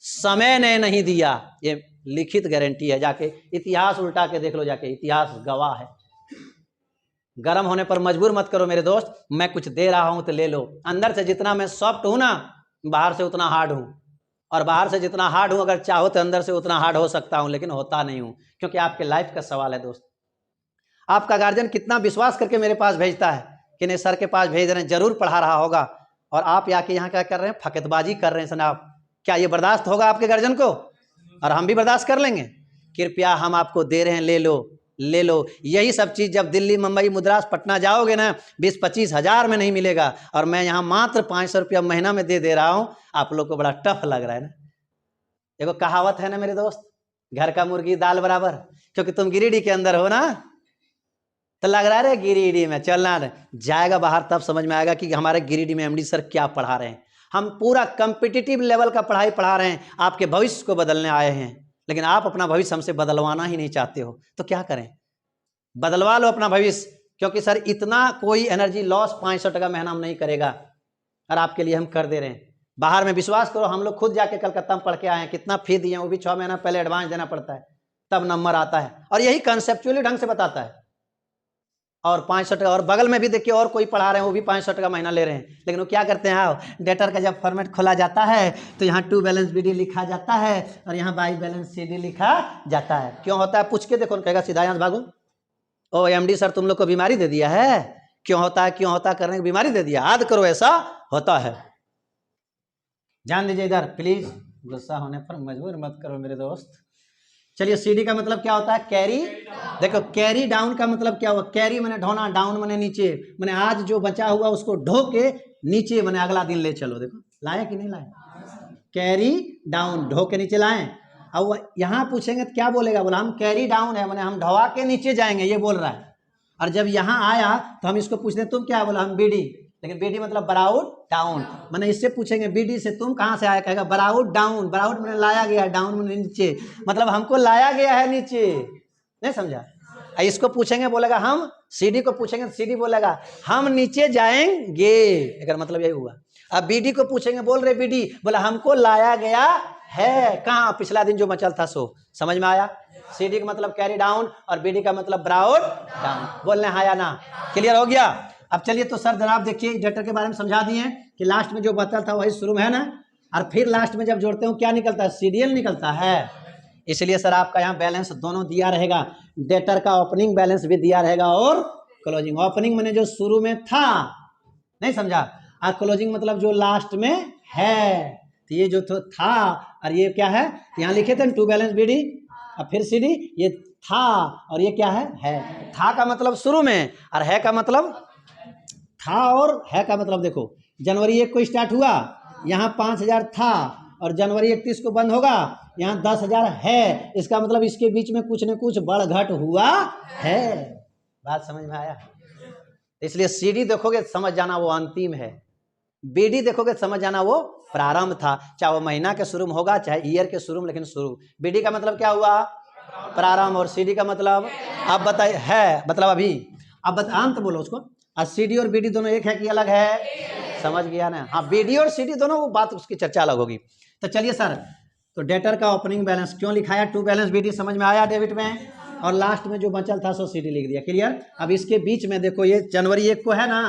समय ने नहीं दिया। ये लिखित गारंटी है, जाके इतिहास उल्टा के देख लो, जाके इतिहास गवाह है। गर्म होने पर मजबूर मत करो मेरे दोस्त, मैं कुछ दे रहा हूं तो ले लो। अंदर से जितना मैं सॉफ्ट हूं ना, बाहर से उतना हार्ड हूं, और बाहर से जितना हार्ड हूं अगर चाहो तो अंदर से उतना हार्ड हो सकता हूं, लेकिन होता नहीं हूं, क्योंकि आपके लाइफ का सवाल है दोस्त। आपका गार्जियन कितना विश्वास करके मेरे पास भेजता है कि नहीं सर के पास भेज रहे हैं, जरूर पढ़ा रहा होगा, और आप आके यहाँ क्या कर रहे हैं, फकतबाजी कर रहे हैं जनाब। क्या ये बर्दाश्त होगा आपके गार्जियन को? और हम भी बर्दाश्त कर लेंगे? कृपया हम आपको दे रहे हैं, ले लो ले लो। यही सब चीज जब दिल्ली, मुंबई, मद्रास, पटना जाओगे ना, 20-25 हजार में नहीं मिलेगा, और मैं यहाँ मात्र 500 रुपया महीना में दे रहा हूँ। आप लोग को बड़ा टफ लग रहा है ना? देखो कहावत है ना मेरे दोस्त, घर का मुर्गी दाल बराबर। क्योंकि तुम गिरिडीह के अंदर हो ना, तो लग रहा है गिरिडीह में चलना जाएगा बाहर, तब समझ में आएगा कि हमारे गिरिडीह में एमडी सर क्या पढ़ा रहे हैं। हम पूरा कम्पिटिटिव लेवल का पढ़ाई पढ़ा रहे हैं, आपके भविष्य को बदलने आए हैं। लेकिन आप अपना भविष्य हमसे बदलवाना ही नहीं चाहते हो, तो क्या करें? बदलवा लो अपना भविष्य, क्योंकि सर इतना कोई एनर्जी लॉस 500 टका महीना हम नहीं करेगा, और आपके लिए हम कर दे रहे हैं। बाहर में विश्वास करो, हम लोग खुद जाके कलकत्ता में पढ़ के आए हैं, कितना फी दिए, वो भी 6 महीना पहले एडवांस देना पड़ता है, तब नंबर आता है, और यही कंसेप्चुअली ढंग से बताता है। और 500 टका, और बगल में भी देखिए और कोई पढ़ा रहे हैं, वो भी 500 टका महीना ले रहे हैं। लेकिन वो क्या करते हैं, डेटर का जब फॉर्मेट खोला जाता है तो यहाँ टू बैलेंस बीडी लिखा जाता है, और यहाँ बाई बैलेंस सीडी लिखा जाता है। क्यों होता है पूछ के देखो, कहेगा सीधा यहाँ भागो, ओ एमडी सर तुम लोग को बीमारी दे दिया है, क्यों होता है करने की बीमारी दे दिया, याद करो ऐसा होता है। ध्यान दीजिए इधर प्लीज, गुस्सा होने पर मजबूर मत करो मेरे दोस्त। चलिए, सीडी का मतलब क्या होता है, कैरी। देखो कैरी डाउन का मतलब क्या हुआ, कैरी मैंने ढोना, डाउन मैंने नीचे, मैंने आज जो बचा हुआ उसको ढो के नीचे मैंने अगला दिन ले चलो। देखो लाए कि नहीं लाए, कैरी डाउन, ढो के नीचे लाए। अब यहाँ पूछेंगे तो क्या बोलेगा, बोला हम कैरी डाउन है, मैंने हम ढवा के नीचे जाएंगे, ये बोल रहा है। और जब यहाँ आया तो हम इसको पूछते हैं तुम क्या, बोला हम बीडी, लेकिन बीडी मतलब बराउट डाउन। मैंने इससे पूछेंगे बीडी से तुम कहाँ से आया, कहेगा बराउट डाउन, बराउट मैंने लाया गया, डाउन मैंने नीचे, मतलब हमको लाया गया है नीचे, नहीं समझा। इसको पूछेंगे बोलेगा हम, सीडी को पूछेंगे तो सीडी बोलेगा हम नीचे जाएंगे, अगर मतलब यही हुआ। अब बीडी को पूछेंगे, बोल रहे बीडी, बोला हमको लाया गया है, कहाँ, पिछला दिन जो मचल था सो। समझ में आया? सीडी का मतलब कैरी डाउन और बीडी का मतलब ब्राउट डाउन। बोलने हाँ या ना, क्लियर हो गया? अब चलिए तो सर जनाब देखिए डेटर के बारे में समझा दिए कि लास्ट में जो बता था वही शुरू में है ना, और फिर लास्ट में जब जोड़ते हो क्या निकलता है, सीरियल निकलता है। इसलिए सर आपका यहाँ बैलेंस दोनों दिया रहेगा, डेटर का ओपनिंग बैलेंस भी दिया रहेगा और क्लोजिंग। ओपनिंग मैंने जो शुरू में था, नहीं समझा, और क्लोजिंग मतलब जो लास्ट में है। तो ये जो था और ये क्या है, यहाँ लिखे थे टू बैलेंस बीडी, अब फिर CD, ये था और ये क्या है। था का मतलब शुरू में, और है का मतलब, था और है का मतलब देखो, जनवरी 1 को स्टार्ट हुआ, यहाँ 5,000 था और जनवरी 31 को बंद होगा, यहाँ 10,000 है, इसका मतलब इसके बीच में कुछ न कुछ बढ़ घट हुआ है। बात समझ में आया। इसलिए CD देखोगे समझ जाना वो अंतिम है, BD देखोगे समझ जाना वो प्रारंभ था, चाहे वो महीना के शुरू में होगा चाहे ईयर के शुरू में, लेकिन शुरू। BD का मतलब क्या हुआ, प्रारंभ, और CD का मतलब आप बताइए, है मतलब अभी, अब अंत बोलो उसको। और CD और BD दोनों एक है कि अलग है, समझ गया ना। हाँ, BD और CD दोनों, वो बात उसकी चर्चा अलग होगी। तो चलिए सर, तो डेटर का ओपनिंग बैलेंस क्यों लिखाया, टू बैलेंस BD समझ में आया डेबिट में, और लास्ट में जो बचल था सो CD लिख दिया, क्लियर। अब इसके बीच में देखो, ये जनवरी 1 को है ना,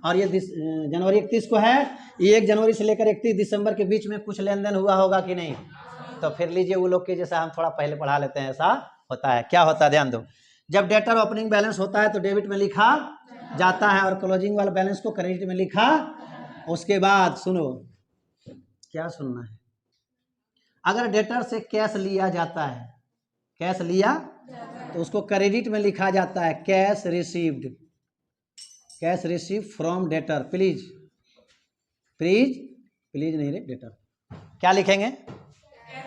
और ये जनवरी 31 को है, ये 1 जनवरी से लेकर 31 दिसंबर के बीच में कुछ लेन देन हुआ होगा कि नहीं। तो फिर लीजिए वो लोग के जैसा हम थोड़ा पहले पढ़ा लेते हैं, ऐसा होता है। क्या होता है ध्यान दो, जब डेटर ओपनिंग बैलेंस होता है तो डेबिट में लिखा जाता है और क्लोजिंग वाला बैलेंस को क्रेडिट में लिखा। उसके बाद सुनो, क्या सुनना है, अगर डेटर से कैश लिया जाता है, कैश लिया तो उसको क्रेडिट में लिखा जाता है, cash received, cash receive from debtor. Please please please नहीं रे, डेटर क्या लिखेंगे,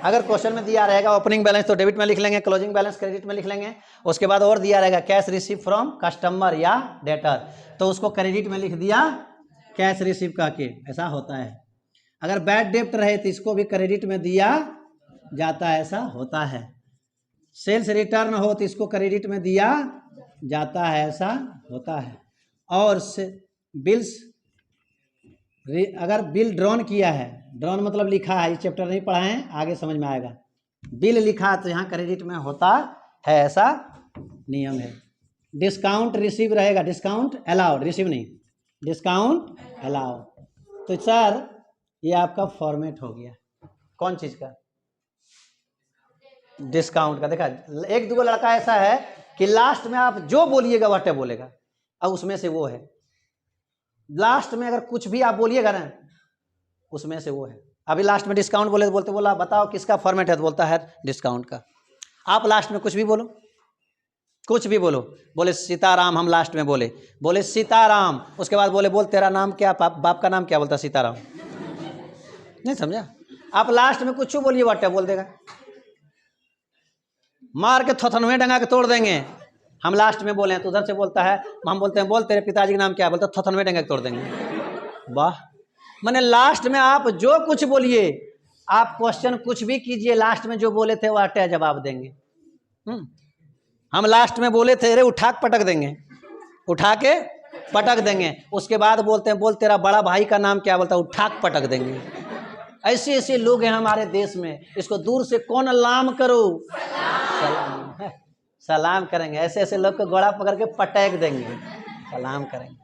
अगर क्वेश्चन में दिया रहेगा ओपनिंग बैलेंस तो डेबिट में लिख लेंगे, क्लोजिंग बैलेंस क्रेडिट में लिख लेंगे। उसके बाद और दिया रहेगा कैश रिसीव फ्रॉम कस्टमर या डेटर, तो उसको क्रेडिट में लिख दिया कैश रिसीव का के, ऐसा होता है। अगर बैड डेब्ट रहे तो इसको भी क्रेडिट में दिया जाता है, ऐसा होता है। सेल्स रिटर्न हो तो इसको क्रेडिट में दिया जाता है, ऐसा होता है। और बिल्स, अगर बिल ड्रॉन किया है, ड्रॉन मतलब लिखा है, ये चैप्टर नहीं पढ़ा है, आगे समझ में आएगा। बिल लिखा तो यहाँ क्रेडिट में होता है, ऐसा नियम है। डिस्काउंट रिसीव रहेगा, डिस्काउंट अलाउड, रिसीव नहीं, डिस्काउंट अलाउड। तो सर ये आपका फॉर्मेट हो गया, कौन चीज का, डिस्काउंट का। देखा, एक दो लड़का ऐसा है कि लास्ट में आप जो बोलिएगा वह बोलेगा, अब उसमें से वो है। लास्ट में अगर कुछ भी आप बोलिएगा ना, उसमें से वो है। अभी लास्ट में डिस्काउंट बोले तो बोलते, बोला बताओ किसका फॉर्मेट है, तो बोलता है डिस्काउंट का। आप लास्ट में कुछ भी बोलो, कुछ भी बोलो, बोले सीताराम, हम लास्ट में बोले, बोले सीताराम, उसके बाद बोले बोल तेरा नाम क्या, बाप का नाम क्या, बोलता सीताराम। नहीं समझा, आप लास्ट में कुछ बोलिए वाटे बोल देगा, मार के थोथनवे डंगा के तोड़ देंगे। हम लास्ट में बोले तो उधर से बोलता है, हम बोलते हैं बोल तेरे पिताजी का नाम क्या, बोलता थोथनवे डंगा के तोड़ देंगे। वाह, मैंने लास्ट में आप जो कुछ बोलिए, आप क्वेश्चन कुछ भी कीजिए, लास्ट में जो बोले थे वो अटे जवाब देंगे। हम लास्ट में बोले थे, अरे उठा के पटक देंगे, उठा के पटक देंगे। उसके बाद बोलते हैं बोल तेरा बड़ा भाई का नाम क्या, बोलता उठा के पटक देंगे। ऐसे ऐसे लोग हैं हमारे देश में, इसको दूर से कौन लाम करो, सलाम, सलाम करेंगे। ऐसे ऐसे लोग को गोड़ा पकड़ के पटक देंगे, सलाम करेंगे।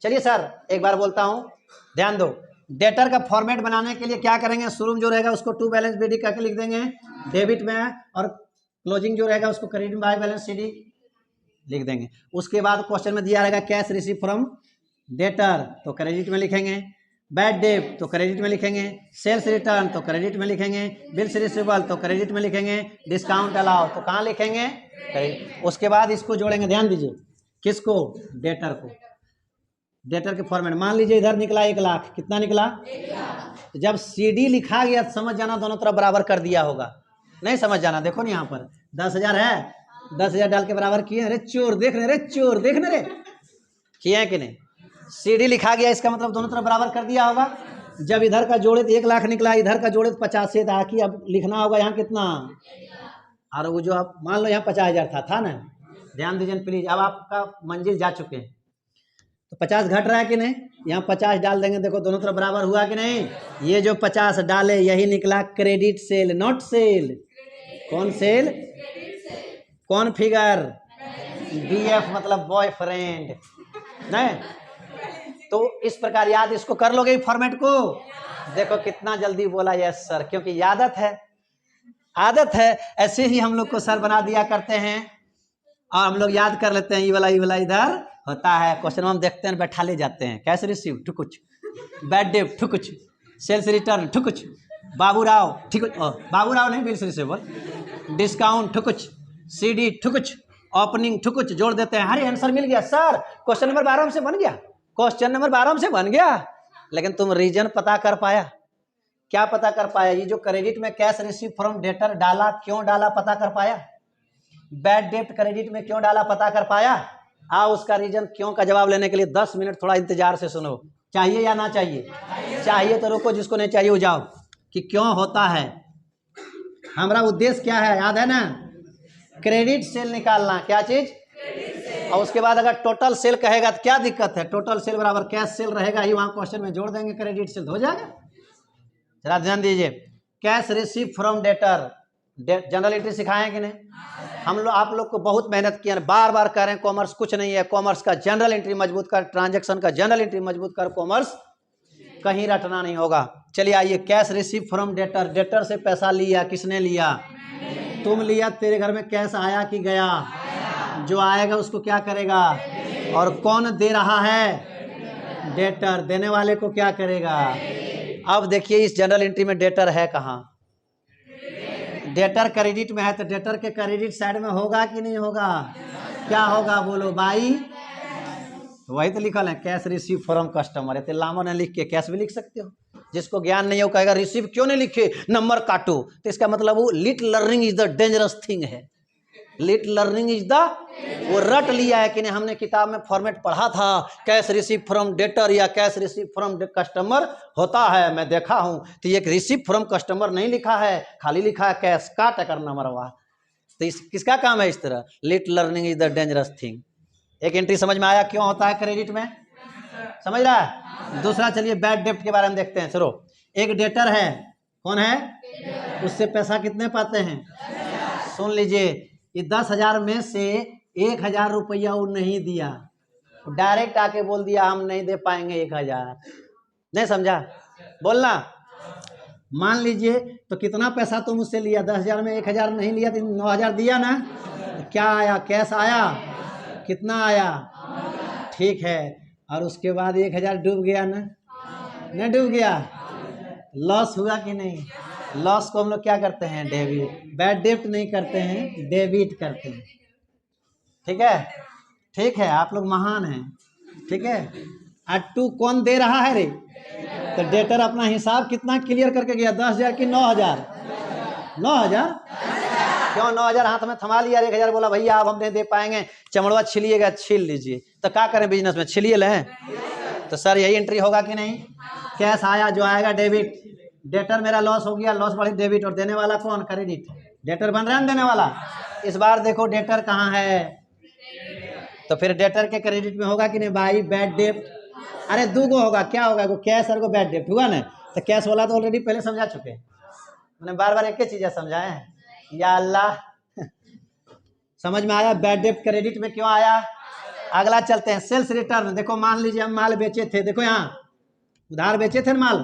चलिए सर एक बार बोलता हूँ, ध्यान दो। डेटर का फॉर्मेट बनाने के लिए क्या करेंगे, शुरू में जो रहेगा उसको टू बैलेंस BD करके लिख देंगे डेबिट में, और क्लोजिंग जो रहेगा उसको क्रेडिट बाय बैलेंस CD लिख देंगे। उसके बाद क्वेश्चन में दिया रहेगा कैश रिसीव फ्रॉम डेटर, तो क्रेडिट में लिखेंगे। बैड डेट तो क्रेडिट में लिखेंगे, सेल्स रिटर्न तो क्रेडिट में लिखेंगे, बिल्स रिसीवेबल तो क्रेडिट में लिखेंगे, डिस्काउंट अलाउ तो कहाँ लिखेंगे, क्रेडिट। उसके बाद इसको जोड़ेंगे, ध्यान दीजिए, किसको, डेटर को। डेटर के फॉर्मेट, मान लीजिए इधर निकला 1 लाख, कितना निकला, 1 लाख। तो जब CD लिखा गया तो समझ जाना दोनों तरफ बराबर कर दिया होगा, नहीं समझ जाना। देखो ना यहाँ पर 10,000 है, 10,000 डाल के बराबर किए। अरे चोर देख रहे, अरे चोर देखने रे, किए हैं कि नहीं। CD लिखा गया, इसका मतलब दोनों तरफ बराबर कर दिया होगा। जब इधर का जोड़े तो 1 लाख निकला, इधर का जोड़े तो 50 से था कि अब लिखना होगा यहाँ कितना, और वो जो आप मान लो यहाँ 50,000 था ना। ध्यान दीजिए प्लीज, अब आपका मंजिल जा चुके हैं, तो 50 घट रहा है कि नहीं, यहाँ 50 डाल देंगे। देखो दोनों तरफ बराबर हुआ कि नहीं, ये जो 50 डाले यही निकला क्रेडिट सेल, नॉट सेल। कौन सेल, कौन फिगर, BF मतलब बॉयफ्रेंड, नहीं। तो इस प्रकार याद इसको कर लोगे फॉर्मेट को। देखो कितना जल्दी बोला यस सर, क्योंकि आदत है, आदत है। ऐसे ही हम लोग को सर बना दिया करते हैं और हम लोग याद कर लेते हैं, ये वाला इधर होता है। क्वेश्चन हम देखते हैं, बैठा ले जाते हैं। कैश रिसीव ठुकुच, बैड डेट ठुकुच, सेल्स रिटर्न ठुकुच, बाबूराव ठुकुच, बाबूराव नहीं, बिल्स रिसीवर, डिस्काउंट ठुकुच, सीडी ठुकुच, ओपनिंग ठुकुच, जोड़ देते हैं। अरे आंसर मिल गया सर, क्वेश्चन नंबर 12 से बन गया, क्वेश्चन नंबर 12 से बन गया। लेकिन तुम रीजन पता कर पाया? क्या पता कर पाया? ये जो क्रेडिट में कैश रिसीव फ्रॉम डेटर डाला, क्यों डाला पता कर पाया? बैड डेट क्रेडिट में क्यों डाला पता कर पाया? आओ उसका रीजन क्यों का जवाब लेने के लिए 10 मिनट थोड़ा इंतजार से सुनो। चाहिए या ना चाहिए? चाहिए तो रुको, जिसको नहीं चाहिए वो जाओ। कि क्यों होता है, हमारा उद्देश्य क्या है, याद है ना? क्रेडिट सेल निकालना। क्या चीज? और उसके बाद अगर टोटल सेल कहेगा तो क्या दिक्कत है? टोटल सेल बराबर कैश सेल रहेगा ही, वहां क्वेश्चन में जोड़ देंगे क्रेडिट सेल, हो जाएगा। जरा ध्यान दीजिए, cash receive from debtor, general entry सिखाएं कि नहीं? हम लोग, आप लोग को बहुत मेहनत किया, बार बार कह रहे हैं कॉमर्स कुछ नहीं है, कॉमर्स का जनरल एंट्री मजबूत कर, ट्रांजैक्शन का जनरल एंट्री मजबूत कर, कॉमर्स कहीं रटना नहीं होगा। चलिए आइए, cash receive from debtor, debtor से पैसा लिया, किसने लिया? तुम लिया। तेरे घर में कैश आया कि गया? जो आएगा उसको क्या करेगा? और कौन दे रहा है? डेटर। देने वाले को क्या करेगा? अब देखिए इस जनरल एंट्री में डेटर है कहाँ? डेटर क्रेडिट में है, तो डेटर के क्रेडिट साइड में होगा कि नहीं होगा? क्या होगा बोलो भाई? वही तो लिखल है, कैश रिसीव फ्रॉम कस्टमर। इतने लामो ने लिख के कैश भी लिख सकते हो। जिसको ज्ञान नहीं है वो कहेगा रिसीव क्यों नहीं लिखे, नंबर काटो। तो इसका मतलब वो lit learning is the dangerous thing है। लिट लर्निंग इज द, वो रट लिया है कि नहीं, हमने किताब में फॉर्मेट पढ़ा था, कैश रिसीव फ्रॉम डेटर या कैश रिसीव फ्रॉम कस्टमर होता है, मैं देखा हूं। तो ये रिसीव फ्रॉम कस्टमर नहीं लिखा है, खाली लिखा है कैश का टकर नंबरवा। तो इस किसका काम है इस तरह? Lit learning is the dangerous thing. एक एंट्री समझ में आया क्यों होता है क्रेडिट में? समझ रहा है? दूसरा चलिए बैड डेप्ट के बारे में देखते हैं। चलो, एक डेटर है, कौन है? उससे पैसा कितने पाते हैं? सुन लीजिए, ये 10,000 में से 1,000 रुपया वो नहीं दिया, डायरेक्ट आके बोल दिया हम नहीं दे पाएंगे 1,000। नहीं समझा? बोलना। मान लीजिए तो कितना पैसा तुम उससे लिया? 10,000 में 1,000 नहीं लिया तो 9,000 दिया ना? क्या आया? कैश आया? कितना आया? ठीक है। और उसके बाद 1,000 डूब गया ना? नहीं डूब गया? लॉस हुआ कि नहीं? लॉस को हम लोग क्या करते हैं? डेबिट। बैड डेब्ट नहीं करते हैं, डेबिट करते हैं। ठीक है? ठीक है, आप लोग महान हैं। ठीक है। अट्टू कौन दे रहा है रे? तो डेटर अपना हिसाब कितना क्लियर करके गया? 10,000 की 9,000? 9,000। क्यों 9,000 हाथ में थमा लिया, 1,000 बोला भैया आप हम नहीं दे पाएंगे, चमड़वा छिलिएगा, छील लीजिए। तो क्या करें बिजनेस में? छिलिए लें। तो सर यही एंट्री होगा कि नहीं? कैश आया, जो आएगा डेबिट। डेटर मेरा लॉस हो गया, लॉस बढ़ी डेबिट, और देने वाला कौन? क्रेडिट। डेटर बन रहा है देने वाला। इस बार देखो डेटर कहाँ है? तो फिर डेटर के क्रेडिट में होगा कि नहीं भाई? बैड डेब्ट। अरे दूगो होगा, क्या होगा? वो कैश और को बैड डेब्ट हुआ ना? तो कैश वाला तो ऑलरेडी पहले समझा चुके हैं, मैंने बार बार एक ही चीजें समझाए हैं। या अल्लाह समझ में आया बैड डेब्ट क्रेडिट में क्यों आया? अगला चलते हैं, सेल्स रिटर्न। देखो मान लीजिए हम माल बेचे थे, देखो यहाँ उधार बेचे थे माल,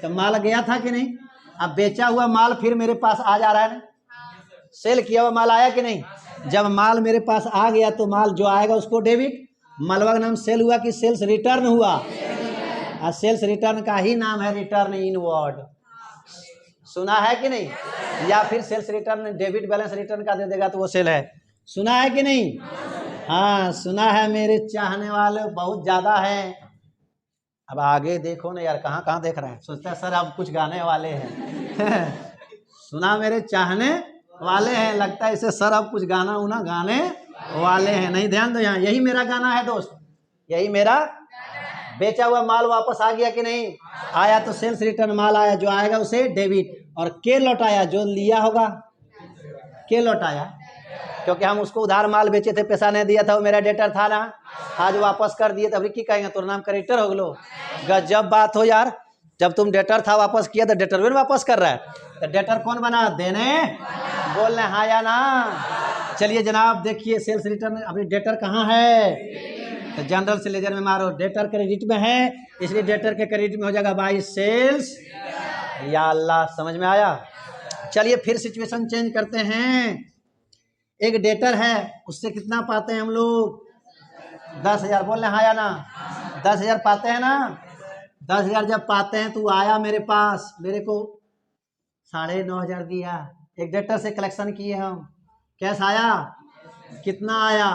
तो माल गया था कि नहीं? अब बेचा हुआ माल फिर मेरे पास आ जा रहा है ना? सेल किया हुआ माल आया कि नहीं? जब माल मेरे पास आ गया तो माल जो आएगा उसको डेबिट। मालवा का नाम सेल हुआ कि सेल्स रिटर्न हुआ? और सेल्स रिटर्न का ही नाम है रिटर्न इनवर्ड। सुना है कि नहीं? या फिर sales return debit balance return का दे देगा तो वो सेल है। सुना है कि नहीं? हाँ सुना है, मेरे चाहने वाले बहुत ज्यादा हैं। अब आगे देखो ना यार, कहाँ कहाँ देख रहे हैं, सोचता है सर अब कुछ गाने वाले हैं सुना मेरे चाहने वाले हैं, लगता है इसे सर अब कुछ गाना उना गाने वाले हैं। नहीं ध्यान दो, यहाँ यही मेरा गाना है दोस्त, यही मेरा। बेचा हुआ माल वापस आ गया कि नहीं? आया तो सेल्स रिटर्न माल आया, जो आएगा उसे डेबिट। और के लौटाया? जो लिया होगा के लौटाया, क्योंकि हम उसको उधार माल बेचे थे, पैसा नहीं दिया था, वो मेरा डेटर था ना, आज वापस कर दिए, तब की कहेंगे तोर नाम क्रेडिटर हो गलो। गजब बात हो यार, जब तुम डेटर था वापस किया तो डेटर भी वापस कर रहा है, तो डेटर कौन बना? देने बोल रहे हाँ या ना? चलिए जनाब देखिए, सेल्स रिटर्न अभी डेटर कहाँ है? तो जनरल से लेजर में मारो, डेटर क्रेडिट में है, इसलिए डेटर के क्रेडिट में हो जाएगा बाई सेल्स। या अल्लाह समझ में आया? चलिए फिर सिचुएशन चेंज करते हैं। एक डेटर है, उससे कितना पाते हैं हम लोग? 10,000। बोल रहे हाँ या ना? 10,000 पाते हैं ना? 10,000 जब पाते हैं तो आया मेरे पास, मेरे को 9,500 दिया। एक डेटर से कलेक्शन किए हम, कैश आया, कितना आया,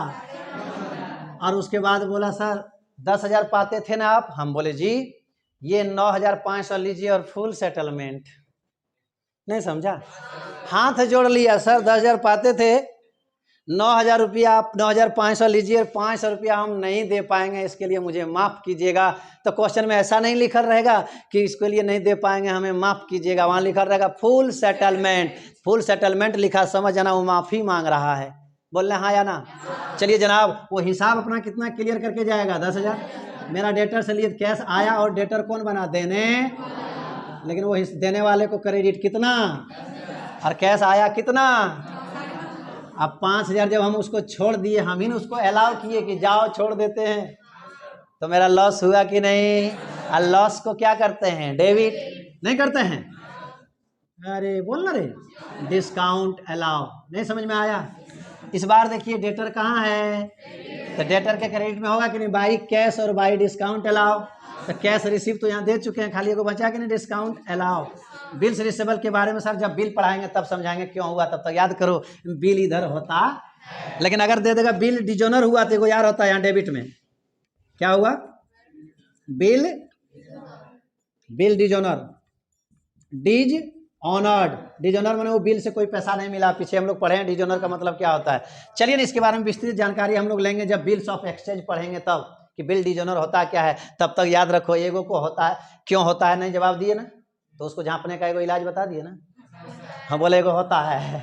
और उसके बाद बोला सर 10,000 पाते थे ना आप, हम बोले जी ये 9,500 लीजिए और फुल सेटलमेंट। नहीं समझा, हाथ जोड़ लिया, सर 10,000 पाते थे, 9,000 रुपया आप 9,500 लीजिए, 500 रुपया हम नहीं दे पाएंगे, इसके लिए मुझे माफ़ कीजिएगा। तो क्वेश्चन में ऐसा नहीं लिखा रहेगा कि इसके लिए नहीं दे पाएंगे, हमें माफ़ कीजिएगा, वहाँ लिखा रहेगा फुल सेटलमेंट। फुल सेटलमेंट लिखा, समझ जाना वो माफ़ी मांग रहा है। बोल रहे हाँ या ना? चलिए जनाब, वो हिसाब अपना कितना क्लियर करके जाएगा, 10,000 मेरा डेटर से लिए कैश आया, और डेटर कौन बना, देने, लेकिन वो देने वाले को क्रेडिट कितना, और कैश आया कितना। अब 5,000 जब हम उसको छोड़ दिए, हम ही ने उसको अलाउ किए कि जाओ छोड़ देते हैं, तो मेरा लॉस हुआ कि नहीं? और लॉस को क्या करते हैं, डेबिट नहीं करते हैं? अरे बोल ना रे, डिस्काउंट अलाउ। नहीं समझ में आया? इस बार देखिए डेटर कहाँ है, तो डेटर के क्रेडिट में होगा कि नहीं, बाई कैश और बाई डिस्काउंट अलाउ। तो कैश रिसीव तो यहाँ दे चुके हैं, खाली को बचा कि नहीं, डिस्काउंट अलाउ। बिल्स रिसीवेबल के बारे में सर जब बिल पढ़ाएंगे तब समझाएंगे क्यों हुआ, तब तक याद करो बिल इधर होता। लेकिन अगर दे देगा बिल डिजोनर हुआ तो यार होता है यहाँ डेबिट में, क्या हुआ, बिल डिजोनर, डिज ऑनर्ड। डिजोनर माने वो बिल से कोई पैसा नहीं मिला, पीछे हम लोग पढ़े हैं डिजोनर का मतलब क्या होता है। चलिए ना, इसके बारे में विस्तृत जानकारी हम लोग लेंगे जब बिल्स ऑफ एक्सचेंज पढ़ेंगे तब, कि बिल डिजोनर होता क्या है। तब तक याद रखो, एगो को होता है, क्यों होता है नहीं जवाब दिए ना, तो उसको झांपने का एगो इलाज बता दिए ना। हाँ बोले एगो होता है,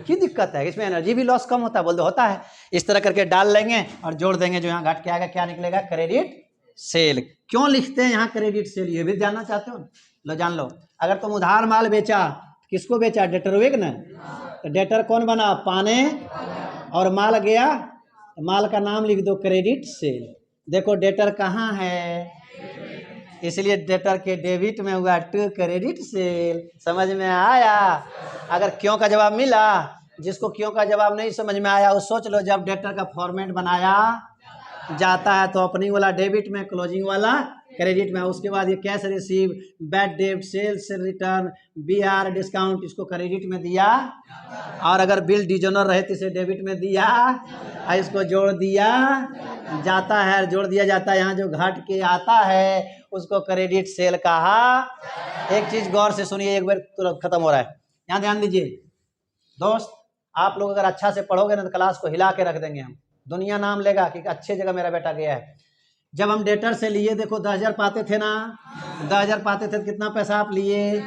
क्या दिक्कत है इसमें, एनर्जी भी लॉस कम होता है, बोल दो होता है। इस तरह करके डाल लेंगे और जोड़ देंगे, जो यहाँ घट के आएगा क्या निकलेगा, क्रेडिट सेल। क्यों लिखते हैं यहाँ क्रेडिट सेल, ये भी जानना चाहते हो? लो जान लो। अगर तुम उधार माल बेचा, किसको बेचा, डेटर वेग ना, तो डेटर कौन बना, पाने, और माल गया, माल का नाम लिख दो क्रेडिट सेल। देखो डेटर कहाँ है, इसलिए डेटर के डेबिट में हुआ टू क्रेडिट सेल। समझ में आया? अगर क्यों का जवाब मिला, जिसको क्यों का जवाब नहीं समझ में आया वो सोच लो, जब डेटर का फॉर्मेट बनाया जाता है तो ओपनिंग वाला डेबिट में, क्लोजिंग वाला क्रेडिट में, उसके बाद ये cash receive, bad debt, sales return, BR discount, इसको क्रेडिट में दिया, और अगर बिल डिजोनर रहे तो इसे डेबिट में दिया, और इसको जोड़ दिया जाता है, जोड़ दिया जाता है, यहाँ जो घट के आता है उसको क्रेडिट सेल कहा। एक चीज गौर से सुनिए, एक बार तुरंत खत्म हो रहा है, यहाँ ध्यान दीजिए दोस्त। आप लोग अगर अच्छा से पढ़ोगे ना तो क्लास को हिला के रख देंगे हम, दुनिया नाम लेगा कि अच्छे जगह मेरा बेटा गया है। जब हम डेटर से लिए, देखो 10,000 पाते थे ना, 10,000 पाते थे तो कितना पैसा आप लिए,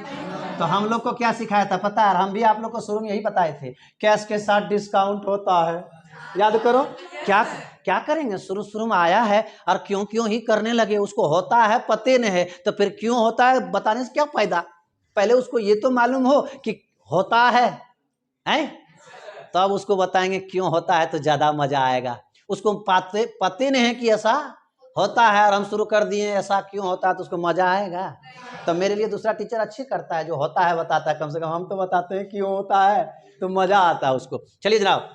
तो हम लोग को क्या सिखाया था पता है, हम भी आप लोग को शुरू में यही बताए थे, कैश के साथ डिस्काउंट होता है। याद करो, क्या क्या करेंगे, शुरू में आया है और क्यों ही करने लगे, उसको होता है पते नहीं है, तो फिर क्यों होता है बताने से क्या फायदा, पहले उसको ये तो मालूम हो कि होता है, तब उसको बताएंगे क्यों होता है तो ज्यादा मजा आएगा। उसको पते नहीं है कि ऐसा होता है और हम शुरू कर दिए ऐसा क्यों होता है, तो उसको मजा आएगा। तो मेरे लिए दूसरा टीचर अच्छी करता है, जो होता है बताता है, कम से कम हम तो बताते हैं क्यों होता है, तो मजा आता है उसको। चलिए जनाब,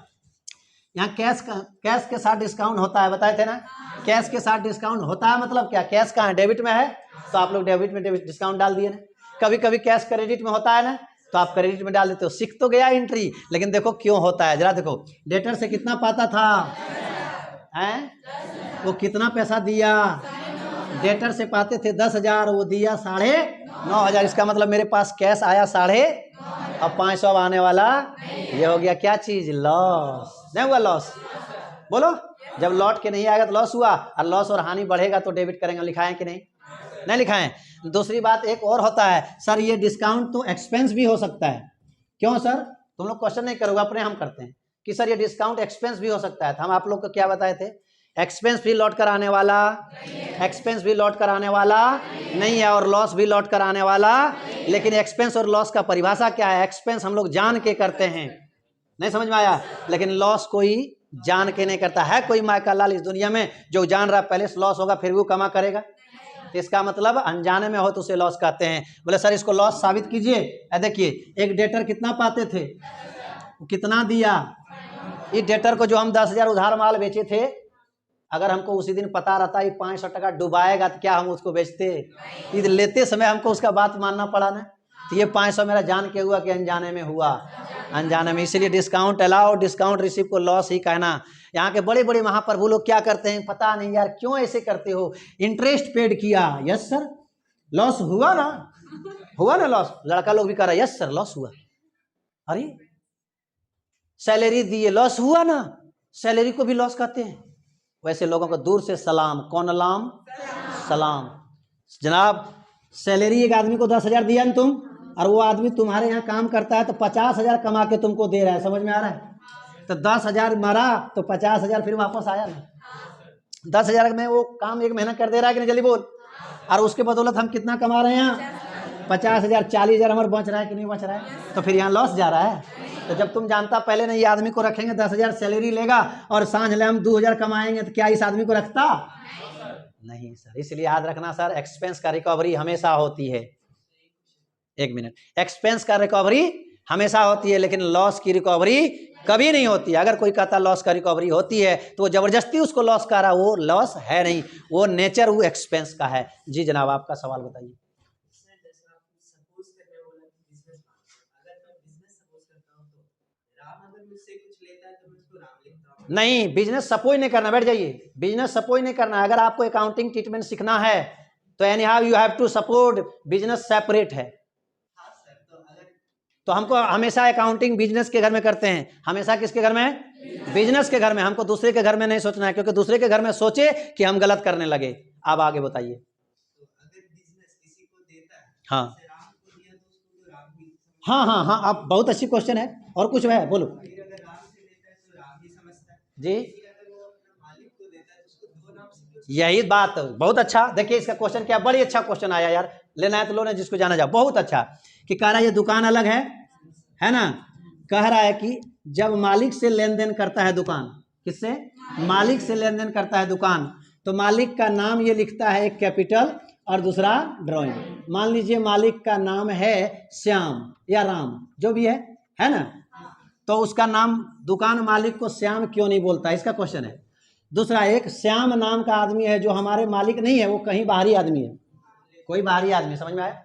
यहाँ कैश के साथ डिस्काउंट होता है, बताए थे ना, कैश के साथ डिस्काउंट होता है मतलब क्या, कैश कहाँ है, डेबिट में है, तो आप लोग डेबिट में डिस्काउंट डाल दिए ना। कभी कभी कैश क्रेडिट में होता है ना, तो आप क्रेडिट में डाल देते हो। सीख तो गया एंट्री, लेकिन देखो क्यों होता है, जरा देखो, डेटर से कितना पाता था, वो कितना पैसा दिया, डेटर से पाते थे 10,000, वो दिया 9,500, इसका मतलब मेरे पास कैश आया 550, और 500 आने वाला, ये हो गया क्या चीज, लॉस। नहीं हुआ लॉस, बोलो, जब लौट के नहीं आएगा तो लॉस हुआ, और लॉस और हानि बढ़ेगा तो डेबिट करेंगे, लिखाएं कि नहीं लिखाएं। दूसरी बात एक और होता है, सर ये डिस्काउंट तो एक्सपेंस भी हो सकता है, क्यों सर, तुम लोग क्वेश्चन नहीं करोगे, अपने हम करते हैं कि सर ये डिस्काउंट एक्सपेंस भी हो सकता है। तो हम आप लोग को क्या बताए थे, एक्सपेंस भी लौट कर आने वाला, एक्सपेंस भी लौट कर आने वाला नहीं है, और लॉस भी लौट कर आने वाला। लेकिन एक्सपेंस और लॉस का परिभाषा क्या है, एक्सपेंस हम लोग जान के करते हैं, नहीं समझ में आया, लेकिन लॉस कोई जान के नहीं करता है। कोई माय का लाल इस दुनिया में जो जान रहा है पहले से लॉस होगा फिर भी वो कमा करेगा, तो इसका मतलब अनजाने में हो तो उसे लॉस कहते हैं। बोले सर इसको लॉस साबित कीजिए। देखिए एक डेटर कितना पाते थे, कितना दिया, इस डेटर को जो हम 10,000 उधार माल बेचे थे, अगर हमको उसी दिन पता रहता ये 500 टका डुबाएगा तो क्या हम उसको बेचते, लेते समय हमको उसका बात मानना पड़ा ना। तो ये 500 मेरा जान के हुआ कि अनजाने में हुआ? अनजाने में। इसीलिए डिस्काउंट अलाउ, डिस्काउंट रिसीव को लॉस ही कहना। यहाँ के बड़े बड़े महाप्रभु लोग क्या करते हैं, पता नहीं यार क्यों ऐसे करते हो। इंटरेस्ट पेड किया, यस सर, लॉस हुआ ना, हुआ ना लॉस। लड़का लोग भी कह रहा है यस सर लॉस हुआ। अरे सैलरी दिए, लॉस हुआ ना, सैलरी को भी लॉस कहते हैं। वैसे लोगों को दूर से सलाम, कौन अलाम? सलाम। जनाब सैलरी एक आदमी को 10,000 दिया ना तुम, और वो आदमी तुम्हारे यहाँ काम करता है तो 50,000 कमा के तुमको दे रहा है, समझ में आ रहा है? तो 10,000 मरा तो 50,000 फिर वापस आया ना। 10,000 में वो काम 1 महीना कर दे रहा है कि नहीं, जल्दी बोल। और उसके बदौलत हम कितना कमा रहे हैं यहाँ? 50,000, 40,000 हमारे बच रहा है कि नहीं बच रहा है? तो फिर यहाँ लॉस जा रहा है। तो जब तुम जानता पहले नहीं, ये आदमी को रखेंगे 10,000 सैलरी लेगा और सांझ ले हम 2,000 कमाएंगे, तो क्या इस आदमी को रखता? नहीं सर। इसलिए याद रखना सर, एक्सपेंस का रिकवरी हमेशा होती है। 1 मिनट, एक्सपेंस का रिकवरी हमेशा होती है, लेकिन लॉस की रिकवरी कभी नहीं होती। अगर कोई कहता लॉस का रिकवरी होती है तो वो जबरदस्ती उसको लॉस कर रहा, वो लॉस है नहीं, वो नेचर वो एक्सपेंस का है। जी जनाब, आपका सवाल बताइए। नहीं, बिजनेस सपोज नहीं करना, बैठ जाइए। बिजनेस सपोज नहीं करना। अगर आपको अकाउंटिंग ट्रीटमेंट सीखना है तो anyhow you have to support, business separate है। तो हमको हमेशा अकाउंटिंग बिजनेस के घर में करते हैं, हमेशा किसके घर में? बिजनेस के घर में। हमको दूसरे के घर में नहीं सोचना है, क्योंकि दूसरे के घर में सोचे कि हम गलत करने लगे। अब आगे बताइए। हाँ हाँ हाँ हाँ, आप बहुत अच्छी क्वेश्चन है। और कुछ है बोलो जी। यही बात, बहुत अच्छा। देखिए इसका क्वेश्चन क्या, बड़ी अच्छा क्वेश्चन आया यार। लेना है तो लो, ना जिसको जाना जाओ। बहुत अच्छा कि कह रहा है ये दुकान अलग है ना। कह रहा है कि जब मालिक से लेन देन करता है दुकान, किससे? मालिक से लेन देन करता है दुकान, तो मालिक का नाम ये लिखता है, एक कैपिटल और दूसरा ड्राइंग। मान लीजिए मालिक का नाम है श्याम या राम, जो भी है ना, तो उसका नाम, दुकान मालिक को श्याम क्यों नहीं बोलता, इसका क्वेश्चन है। दूसरा, एक श्याम नाम का आदमी है जो हमारे मालिक नहीं है, वो कहीं बाहरी आदमी है, कोई बाहरी आदमी, समझ में आया?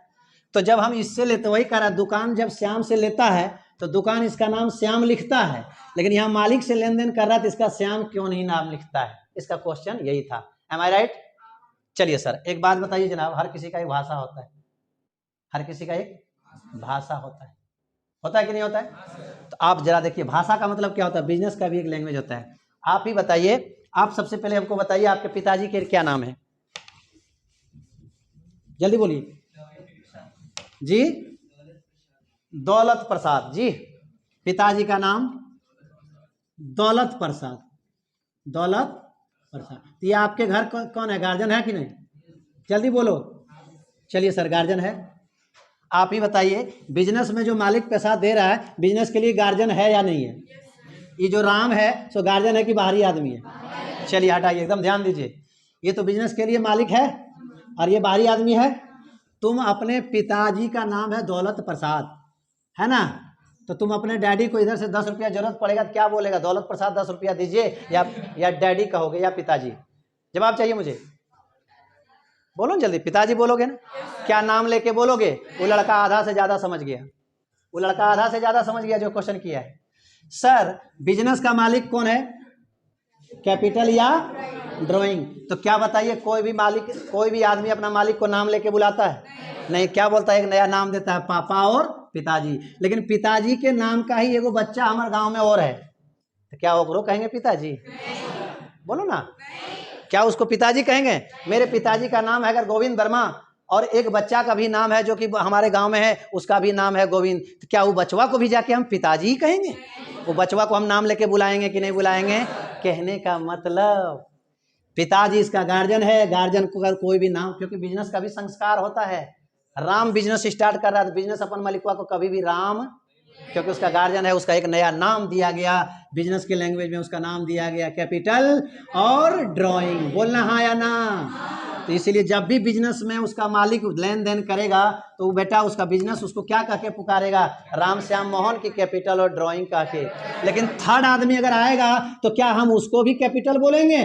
तो जब हम इससे लेते, वही कह रहा है, दुकान जब श्याम से लेता है तो दुकान इसका नाम श्याम लिखता है, लेकिन यहाँ मालिक से लेन देन कर रहा है तो इसका श्याम क्यों नहीं नाम लिखता है? इसका क्वेश्चन यही था। एम आई राइट? चलिए सर, एक बात बताइए जनाब, हर किसी का एक भाषा होता है, हर किसी का एक भाषा होता है कि नहीं होता है? तो आप जरा देखिए, भाषा का मतलब क्या होता है? बिजनेस का भी एक लैंग्वेज होता है। आप ही बताइए, आप सबसे पहले हमको बताइए, आपके पिताजी के क्या नाम है? जल्दी बोलिए जी। दौलत प्रसाद जी, पिताजी का नाम दौलत प्रसाद। दौलत प्रसाद। तो ये आपके घर कौन है, गार्जियन है कि नहीं? जल्दी बोलो। चलिए सर, गार्जियन है। आप ही बताइए, बिजनेस में जो मालिक पैसा दे रहा है, बिजनेस के लिए गार्जियन है या नहीं है? ये जो राम है सो गार्जियन है कि बाहरी आदमी है? चलिए हटाइए, एकदम ध्यान दीजिए। ये तो बिजनेस के लिए मालिक है और ये बाहरी आदमी है। तुम अपने पिताजी का नाम है दौलत प्रसाद, है ना, तो तुम अपने डैडी को इधर से 10 रुपया जरूरत पड़ेगा तो क्या बोलेगा? दौलत प्रसाद 10 रुपया दीजिए, या डैडी कहोगे या पिताजी? जवाब चाहिए मुझे, बोलो जल्दी। पिताजी बोलोगे ना? क्या नाम लेके बोलोगे? वो लड़का आधा से ज्यादा समझ गया, वो लड़का आधा से ज्यादा समझ गया जो क्वेश्चन किया है। सर, बिजनेस का मालिक कौन है, कैपिटल या ड्राइंग? तो क्या बताइए, कोई भी मालिक, कोई भी आदमी अपना मालिक को नाम लेके बुलाता है? नहीं। क्या बोलता है? एक नया नाम देता है, पापा और पिताजी। लेकिन पिताजी के नाम का ही एगो बच्चा हमारे गांव में और है, तो क्या वो कहेंगे पिताजी? बोलो ना, क्या उसको पिताजी कहेंगे? मेरे पिताजी का नाम है अगर गोविंद वर्मा, और एक बच्चा का भी नाम है जो कि हमारे गांव में है, उसका भी नाम है गोविंद, तो क्या वो बचवा को भी जाके हम पिताजी कहेंगे? वो बचवा को हम नाम लेके बुलाएंगे कि नहीं बुलाएंगे? कहने का मतलब पिताजी इसका गार्जियन है, गार्जियन को अगर कोई भी नाम, क्योंकि बिजनेस का भी संस्कार होता है। राम बिजनेस स्टार्ट कर रहा है तो बिजनेस अपन मालिकवा को कभी भी राम, क्योंकि उसका गार्जियन है, उसका एक नया नाम दिया गया, बिजनेस के लैंग्वेज में उसका नाम दिया गया कैपिटल और ड्राइंग। बोलना हाँ या ना? तो इसीलिए जब भी बिजनेस में उसका मालिक लेन देन करेगा तो वो बेटा उसका बिजनेस उसको क्या कह के पुकारेगा, राम श्याम मोहन की कैपिटल और ड्राइंग कह के। लेकिन थर्ड आदमी अगर आएगा तो क्या हम उसको भी कैपिटल बोलेंगे?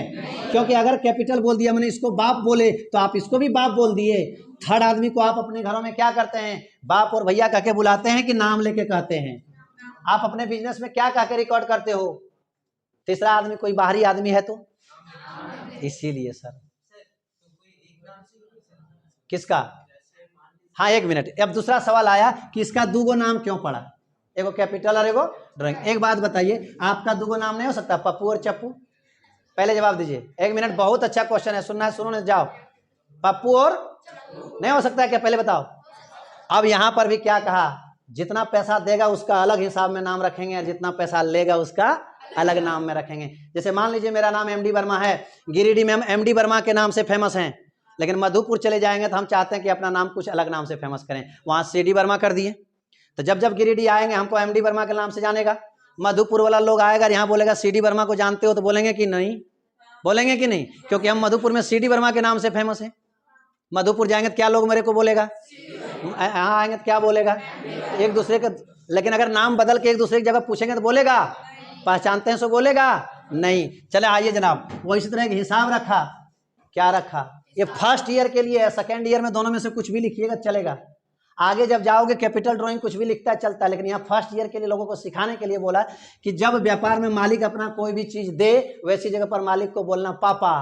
क्योंकि अगर कैपिटल बोल दिया, मैंने इसको बाप बोले तो आप इसको भी बाप बोल दिए। थर्ड आदमी को आप अपने घरों में क्या करते हैं, बाप और भैया कह के बुलाते हैं कि नाम लेके कहते हैं? आप अपने बिजनेस में क्या कह के रिकॉर्ड करते हो? तीसरा आदमी कोई बाहरी आदमी है तो इसीलिए सर किसका, हाँ 1 मिनट, अब दूसरा सवाल आया कि इसका दूगो नाम क्यों पड़ा, एगो कैपिटल और एगो ड्राइंग। एक बात बताइए, आपका दूगो नाम नहीं हो सकता, पप्पू और चप्पू? पहले जवाब दीजिए। 1 मिनट, बहुत अच्छा क्वेश्चन है, सुनना है सुनो ना, जाओ। पप्पू और नहीं हो सकता है क्या, पहले बताओ। अब यहां पर भी क्या कहा, जितना पैसा देगा उसका अलग हिसाब में नाम रखेंगे और जितना पैसा लेगा उसका अलग नाम में रखेंगे। जैसे मान लीजिए मेरा नाम एमडी वर्मा है, गिरिडीह में हम एमडी वर्मा के नाम से फेमस हैं, लेकिन मधुपुर चले जाएंगे तो हम चाहते हैं कि अपना नाम कुछ अलग नाम से फेमस करें, वहां सीडी वर्मा कर दिए। तो जब जब गिरिडीह आएंगे हमको एमडी वर्मा के नाम से जानेगा, मधुपुर वाला लोग आएगा यहाँ बोलेगा सीडी वर्मा को जानते हो, तो बोलेंगे कि नहीं, बोलेंगे कि नहीं, क्योंकि हम मधुपुर में सीडी वर्मा के नाम से फेमस है। मधुपुर जाएंगे तो क्या लोग मेरे को बोलेगा, यहाँ आएंगे तो क्या बोलेगा, एक दूसरे का। लेकिन अगर नाम बदल के एक दूसरे की जगह पूछेंगे तो बोलेगा, पहचानते हैं सो बोलेगा नहीं। चले आइए जनाब, वो इसी तरह एक हिसाब रखा, क्या रखा, ये फर्स्ट ईयर के लिए है, सेकेंड ईयर में दोनों में से कुछ भी लिखिएगा चलेगा, आगे जब जाओगे कैपिटल ड्राइंग कुछ भी लिखता है चलता है, लेकिन यहाँ फर्स्ट ईयर के लिए लोगों को सिखाने के लिए बोला कि जब व्यापार में मालिक अपना कोई भी चीज दे वैसी जगह पर मालिक को बोलना पापा,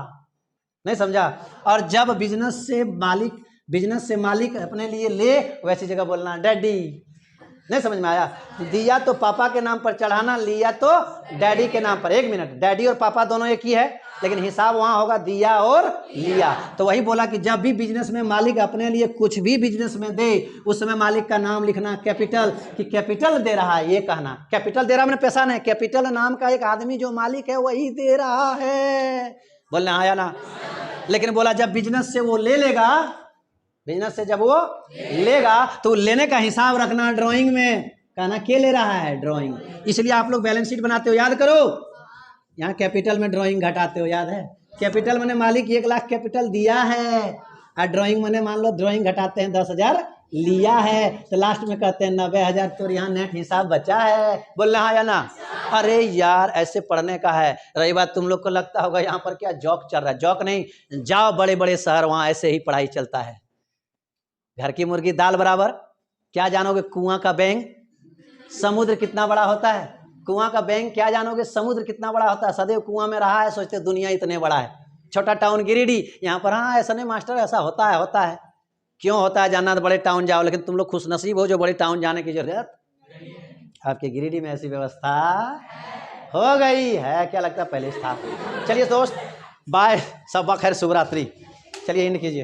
नहीं समझा। और जब बिजनेस से मालिक अपने लिए ले वैसी जगह बोलना डैडी, नहीं समझ में आया। दिया तो पापा के नाम पर चढ़ाना, लिया तो डैडी के नाम पर। 1 मिनट, डैडी और पापा दोनों एक ही है, लेकिन हिसाब वहां होगा दिया और लिया। तो वही बोला कि जब भी बिजनेस में मालिक अपने लिए कुछ भी बिजनेस में दे उस समय मालिक का नाम लिखना कैपिटल, कि कैपिटल दे रहा है, ये कहना कैपिटल दे रहा, मैंने पैसा नहीं, कैपिटल नाम का एक आदमी जो मालिक है वही दे रहा है, बोलना आया ना। लेकिन बोला जब बिजनेस से वो ले लेगा, बिजनेस से जब वो लेगा तो लेने का हिसाब रखना ड्राइंग में, कहना के ले रहा है, ड्राइंग। इसलिए आप लोग बैलेंस शीट बनाते हो, याद करो, यहाँ कैपिटल में ड्राइंग घटाते हो, याद है। कैपिटल मैंने मालिक 1 लाख कैपिटल दिया है, और ड्राइंग मैंने मान लो ड्राइंग घटाते हैं 10,000 लिया है, तो लास्ट में कहते हैं 90,000, तो यहाँ नेट हिसाब बचा है, बोल रहा है या ना। अरे यार ऐसे पढ़ने का है। रही बात तुम लोग को लगता होगा यहाँ पर क्या जॉक चल रहा है, जॉक नहीं, जाओ बड़े बड़े शहर, वहाँ ऐसे ही पढ़ाई चलता है। घर की मुर्गी दाल बराबर, क्या जानोगे कुआं का बैंग, समुद्र कितना बड़ा होता है, कुआं का बैंग क्या जानोगे, समुद्र कितना बड़ा होता है। सदैव कुआं में रहा है, सोचते दुनिया इतने बड़ा है। छोटा टाउन गिरिडीह, यहाँ पर हाँ ऐसा नहीं मास्टर, ऐसा होता है, होता है। क्यों होता है जानना तो बड़े टाउन जाओ, लेकिन तुम लोग खुशनसीब हो जो बड़े टाउन जाने की जरूरत, आपके गिरिडीह में ऐसी व्यवस्था हो गई है, क्या लगता है पहले था। चलिए दोस्त बाय, सब खैर, शुभ रात्रि। चलिए इन कीजिए।